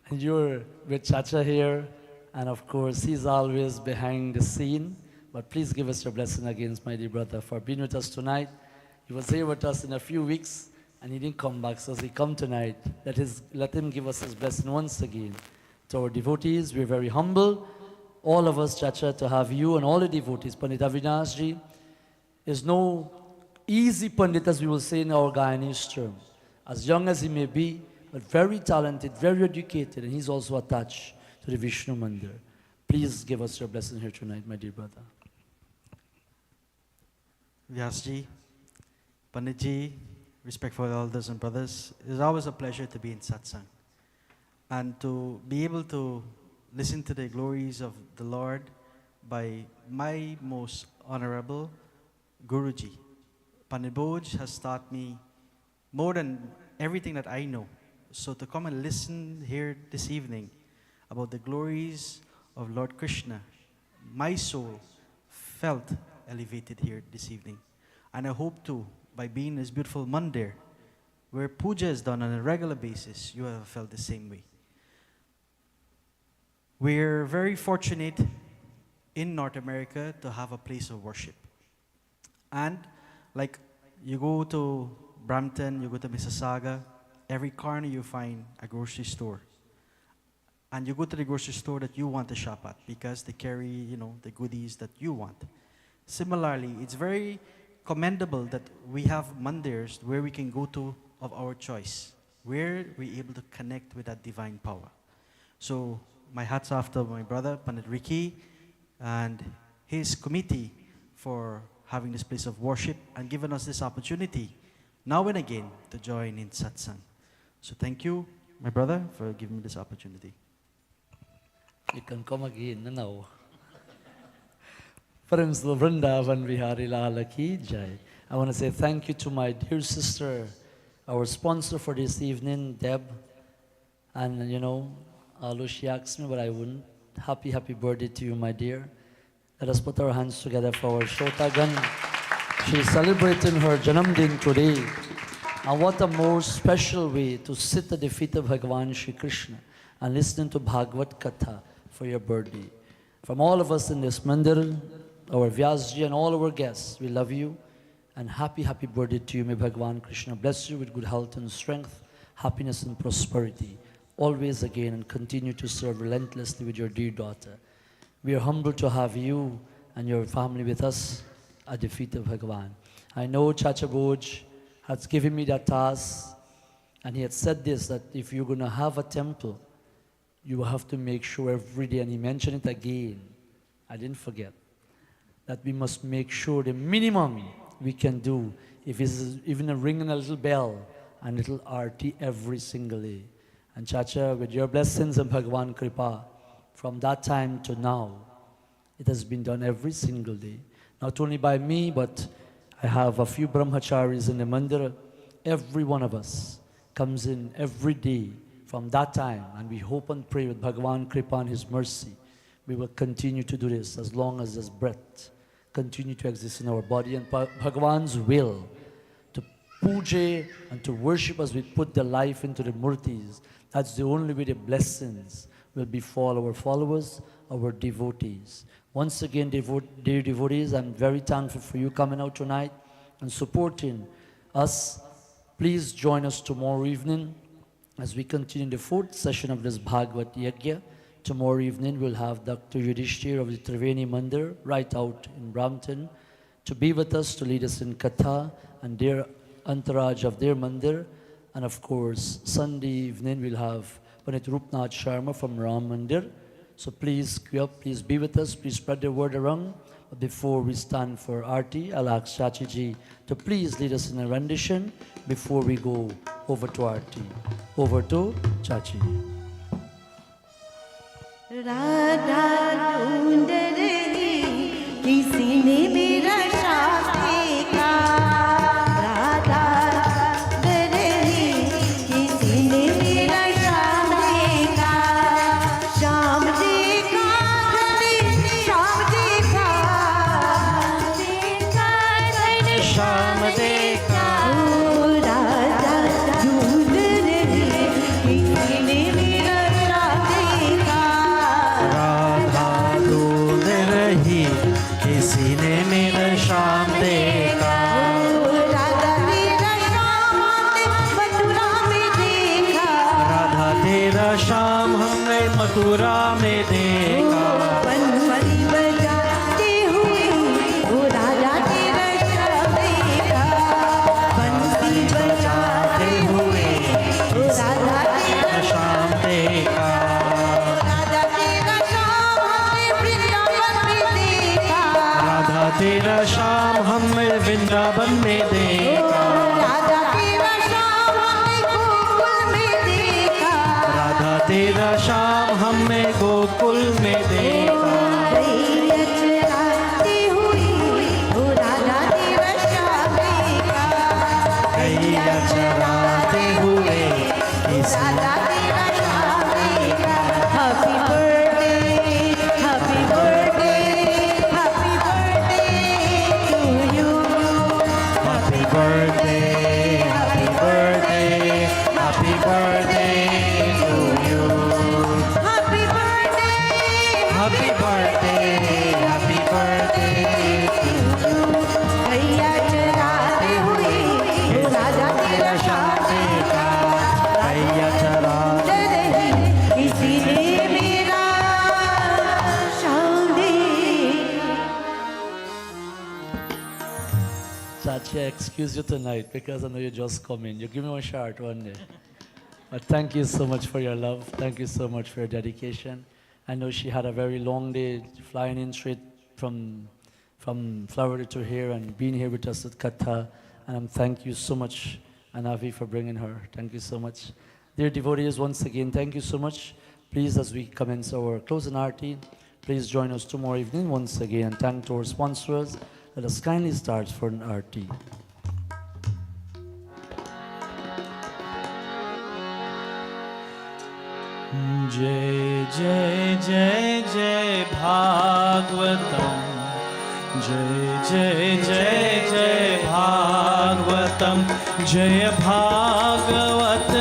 And you're with Chacha here. And of course, he's always behind the scene. But please give us your blessing against my dear brother for being with us tonight. He was here with us in a few weeks, and he didn't come back. So as he come tonight, let him give us his blessing once again. To our devotees, we're very humble. All of us, Chacha, to have you and all the devotees. Pandit Avinashji is no easy Pandit, as we will say in our Guyanese term. As young as he may be, but very talented, very educated, and he's also attached to the Vishnu Mandir. Please give us your blessing here tonight, my dear brother. Vyasji, Panditji, respectful elders and brothers, it is always a pleasure to be in satsang and to be able to listen to the glories of the Lord by my most honorable Guruji. Pandit Boj has taught me more than everything that I know. So to come and listen here this evening about the glories of Lord Krishna, my soul felt elevated here this evening. And I hope to, by being in this beautiful Mandir, where puja is done on a regular basis, you have felt the same way. We're very fortunate in North America to have a place of worship. And like you go to Brampton, you go to Mississauga, every corner you find a grocery store. And you go to the grocery store that you want to shop at because they carry, you know, the goodies that you want. Similarly, it's very commendable that we have mandirs where we can go to of our choice, where we're able to connect with that divine power. So my hats off to my brother, Pandit Ricky, and his committee for having this place of worship and giving us this opportunity now and again to join in satsang. So thank you, my brother, for giving me this opportunity. You can come again now. Friends of Vrindavan Vihari Lala Ki Jai. I want to say thank you to my dear sister, our sponsor for this evening, Deb. And you know, although she asked me, but I wouldn't. Happy birthday to you, my dear. Let us put our hands together for our Shotagan. She is celebrating her Janamdin today. And what a more special way to sit at the feet of Bhagavan Shri Krishna and listen to Bhagwat Katha for your birthday. From all of us in this Mandir, our Vyasji and all our guests, we love you. And happy birthday to you. May Bhagavan Krishna bless you with good health and strength, happiness and prosperity. Always again, and continue to serve relentlessly with your dear daughter. We are humbled to have you and your family with us at the feet of Bhagavan. I know Chacha Boj has given me that task, and he had said this, that if you're going to have a temple, you have to make sure every day, and he mentioned it again, I didn't forget, that we must make sure the minimum we can do, if it's even a ringing a little bell and little arti every single day. And Chacha, with your blessings and Bhagavan Kripa, from that time to now, it has been done every single day. Not only by me, but I have a few brahmacharis in the mandir. Every one of us comes in every day from that time, and we hope and pray with Bhagavan Kripa and His mercy, we will continue to do this as long as there's breath continue to exist in our body, and Bhagavan's will to puja and to worship as we put the life into the murtis. That's the only way the blessings will befall our followers, our devotees. Once again, dear devotees, I'm very thankful for you coming out tonight and supporting us. Please join us tomorrow evening as we continue the fourth session of this Bhagavad Yajna. Tomorrow evening, we'll have Dr. Yudhishthir of the Triveni Mandir right out in Brampton to be with us, to lead us in Katha and their entourage of their Mandir. And of course, Sunday evening, we'll have Pandit Rupnath Sharma from Ram Mandir. So please queue up, please be with us, please spread the word around. But before we stand for Aarti, I'll ask Chachi ji to please lead us in a rendition before we go over to Aarti. Over to Chachi. Radha ढूंढ रही किसी ने मेरा श्याम देखा राधा ढूंढ रही किसी ने मेरा श्याम देखा श्याम देखा धनी श्याम देखा धनी श्याम देखा ओ राधा ढूंढ रही किसी ने मेरा श्याम देखा किसी ने मेरा शाम देखा राधा तेरा शाम हमने मथुरा में देखा राधा तेरा शाम हमने मथुरा में देखा बंसी बजाते हुए ओ राधा तेरा शाम देखा बंसी बजाते हुए ओ राधा तेरा शाम देखा राधा तेरा शाम हमने वृंदावन में देखा राधा तेरा शाम हमने वृंदावन में देखा राधा तेरा शाम हमने गोकुल में देखा राधा तेरा शाम हमने गोकुल में देखा गैया चराते हुए ओ राधा तेरा शाम देखा गैया चराते हुए किसी राधा तेरा शाम देखा happy birthday happy birthday happy birthday to you Happy birthday, happy birthday, happy birthday to you. Happy birthday Happy birthday, happy birthday to you. गैया चराते हुए ओ राधा तेरा शाम देखा गैया चराते किसी ने मेरा शाम देखा Chachi, I excuse you tonight because I know you just come in. You give me one shot one day. But thank you so much for your love. Thank you so much for your dedication. I know she had a very long day flying in straight from Florida to here and being here with us at Katha. And thank you so much, Anavi, for bringing her. Thank you so much. Dear devotees, once again, thank you so much. Please, as we commence our closing arti, Please join us tomorrow evening once again. Thank to our sponsors. Let us kindly start for an arti. जय जय जय जय भागवतम जय जय जय जय भागवतम जय भागवत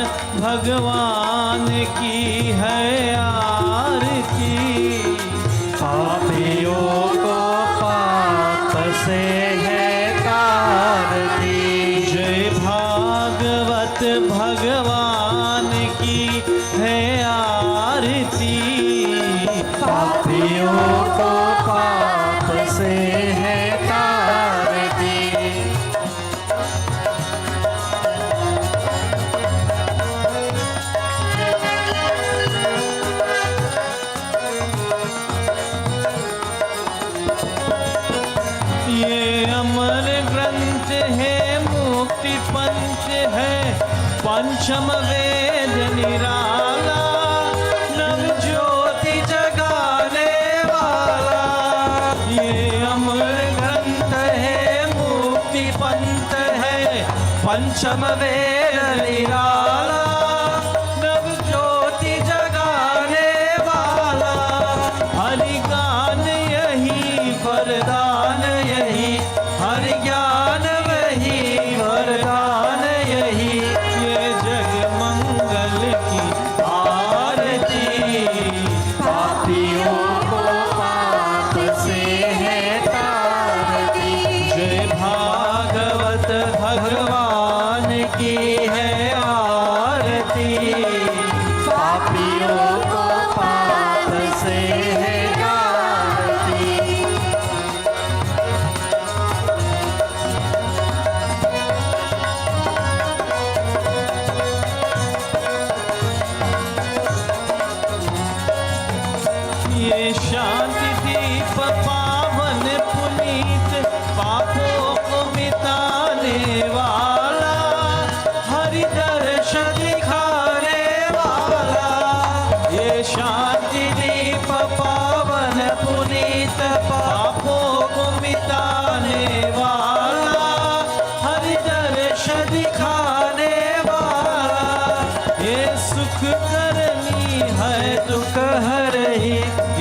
भगवान की है आरती पापियों को पाप से है तारती जय भागवत भगवान की है आरती पापियों को पाप से है तारती ये अमर ग्रंथ है मुक्ति पंच है पंचम वेद निराला नव ज्योति जगाने वाला ये अमर ग्रंथ है मुक्ति पंथ है पंचम वेद निराला नव ज्योति जगाने वाला हरि गान यही वरदान यही हरि ज्ञान वही वरदान यही ये जग मंगल की आरती पापियों को पाप से है तारती जय भागवत भगवान की है आरती पापियों को पाप से है तारती ये शांति दीप पावन पुनीत पापों को मिटाने वाला हरि दर्श दिखाने वाला ये शांति दीप पावन पुनीत पापों को मिटाने वाला हरि दर्श दिखाने वाला ये सुख करनी है दुख हरही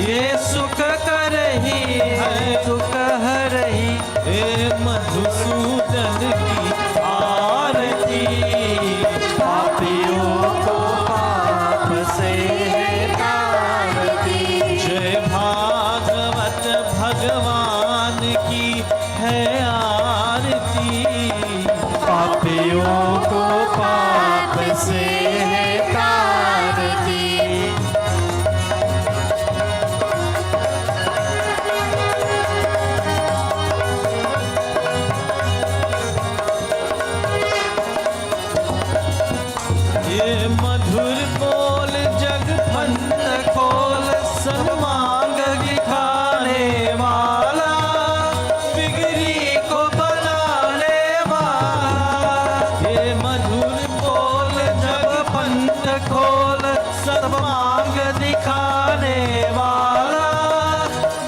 ये सुख करही है दुख हरही हे मधुसूदन की आरती पापियों को पाप से है तारती जय भागवत भगवान की है आरती पापियों को पाप से है तारती ये मधुर बोल जग पंथ खोल सन्मांग दिखाने वाला बिगड़ी को बनाने वाला ये मधुर बोल जग पंथ खोल सन्मांग दिखाने वाला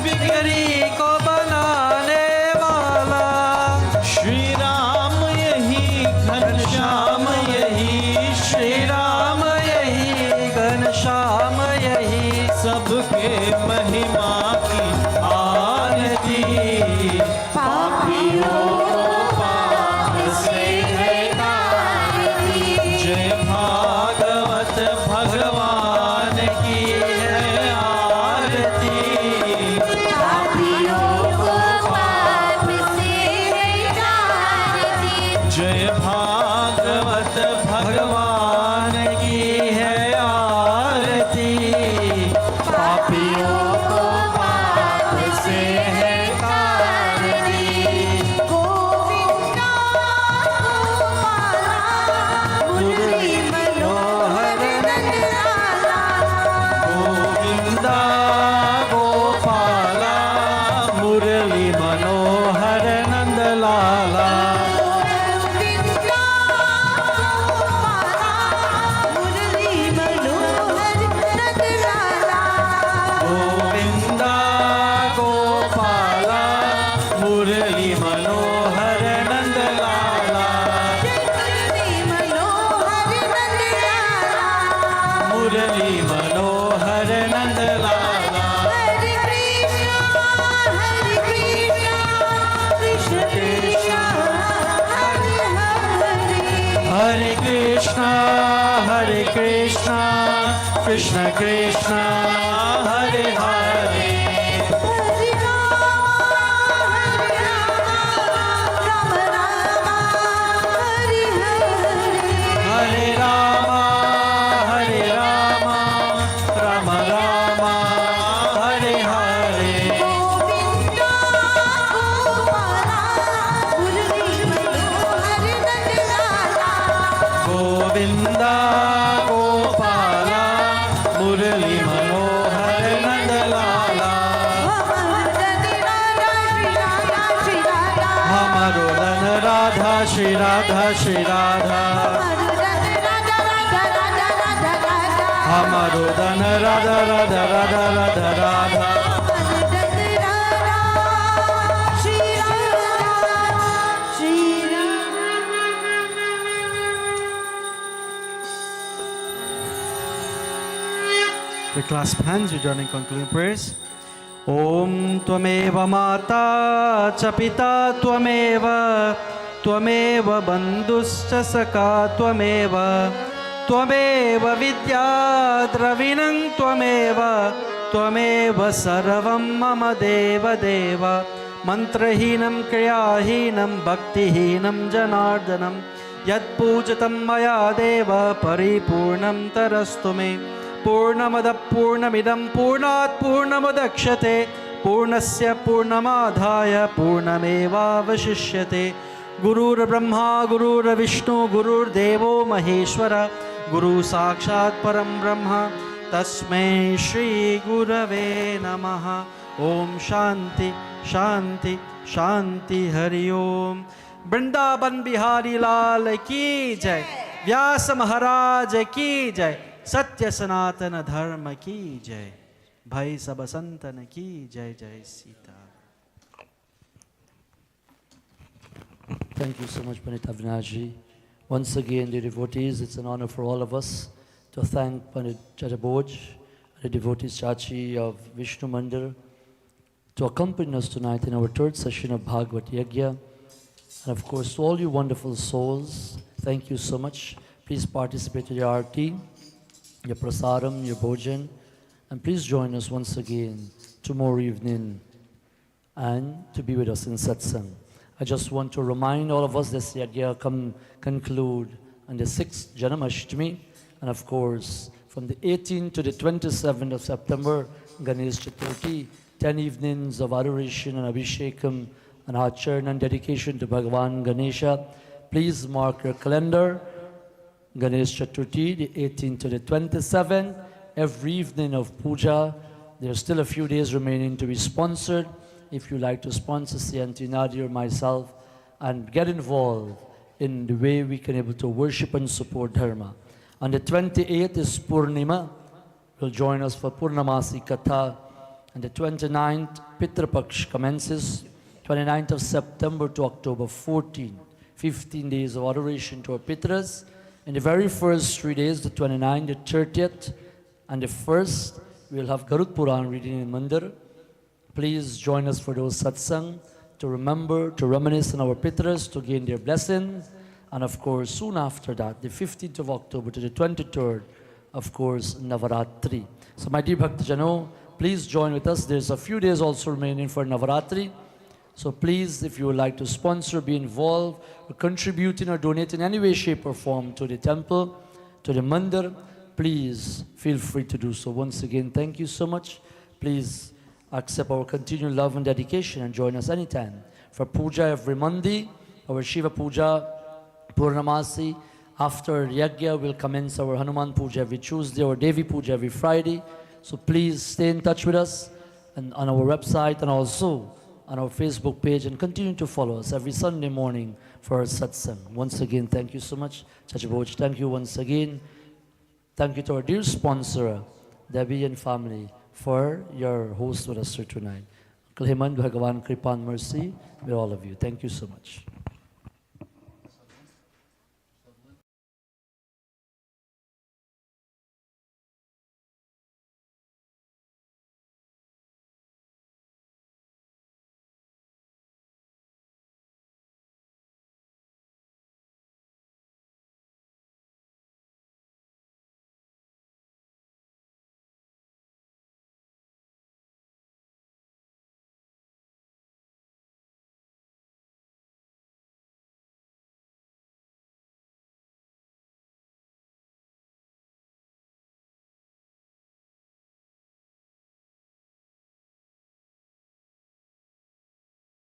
बिगड़ी को बनाने वाला श्री राम यही घनश्याम यही श्री राम यही घनश्याम यही सबके महिमा की आरती पापियों को पाप से है तारती जय भागवत भगवान की है आरती पापियों को पाप से है तारती जय भागवत भगवान की है आरती पापियों को पाप से है तारती Govinda Gopala Murli Manohar Nandlala Govinda Gopala Murli Manohar Nandlala Govinda Hare Krishna, Krishna Krishna, Hare Hare. Hare Rama, Hare Rama, Rama Rama, Hare Hare. Govinda Gopala, Murali Manohar Nandlala. Hamaro Dan Radha, Shri Radha, Shri Radha. Hamaro Dan Radha, Radha, Radha, Radha, Radha. We clasp hands, we join in concluding prayers. Om Tvameva Mata Cha Pita Tvameva Tvameva Bandhuscha Saka Tvameva Tvameva Vidya Dravinam Tvameva Tvameva Sarvam Mama Deva Deva Mantrahinam Kriyahinam Bhaktihinam Janardanam Yat Pujatam Maya Deva Paripurnam Tarastu Me Purnamada Purnamidam Purnat Purnamudakshate Purnasya Purnamadhaya Purnameva Vashishyate Gurur Brahma Gurur Vishnu Gurur Devo Maheshwara Guru Sakshat Param Brahma Tasmai Shri Gurave Namaha Om Shanti Shanti Shanti Hari Om Vrindavan Bihari Lal Ki Jai Vyas Maharaj Ki Jai Satya Sanatana Dharma Ki Jai Bhai Sabasantana Ki Jai Jai Sita. Thank you so much, Pandit Avinaji. Once again, dear devotees, it's an honor for all of us to thank Pandit Jajaboj, the devotees Chachi of Vishnu Mandir, to accompany us tonight in our third session of Bhagavad Yajna. And of course, to all you wonderful souls, thank you so much. Please participate in your arti, your prasaram, your bhojan, and please join us once again tomorrow evening and to be with us in satsang. I just want to remind all of us this yajna conclude on the 6th Janamashtami, and of course from the 18th to the 27th of September, Ganesh Chaturthi, 10 evenings of adoration and abhishekam and acharana and dedication to Bhagavan Ganesha. Please mark your calendar. Ganesh Chaturthi, the 18th to the 27th, every evening of puja. There's still a few days remaining to be sponsored. If you like to sponsor Sianti Nadi or myself and get involved in the way we can able to worship and support Dharma. On the 28th is Purnima. Will join us for Purnamasi Katha. And the 29th, Pitrapaksh commences. 29th of September to October 14. 15 days of adoration to our Pitras. In the very first 3 days, the 29th, the 30th, and the 1st, we'll have Garud Puran reading in Mandir. Please join us for those satsang to remember, to reminisce on our Pitras, to gain their blessings. And of course, soon after that, the 15th of October to the 23rd, of course, Navaratri. So my dear Bhaktajano, please join with us. There's a few days also remaining for Navaratri. So please, if you would like to sponsor, be involved, or contribute in or donate in any way, shape or form to the temple, to the mandir, please feel free to do so. Once again, thank you so much. Please accept our continued love and dedication and join us anytime. For puja every Monday, our Shiva puja, Purnamasi. After Yajna, we'll commence our Hanuman puja every Tuesday, or Devi puja every Friday. So please stay in touch with us and on our website and also on our Facebook page, and continue to follow us every Sunday morning for our satsang. Once again, thank you so much. Chachiboj, thank you once again. Thank you to our dear sponsor, Debbie and family, for your host with us here tonight. Uncle Hemant, Bhagavan Kripan Mercy with all of you. Thank you so much.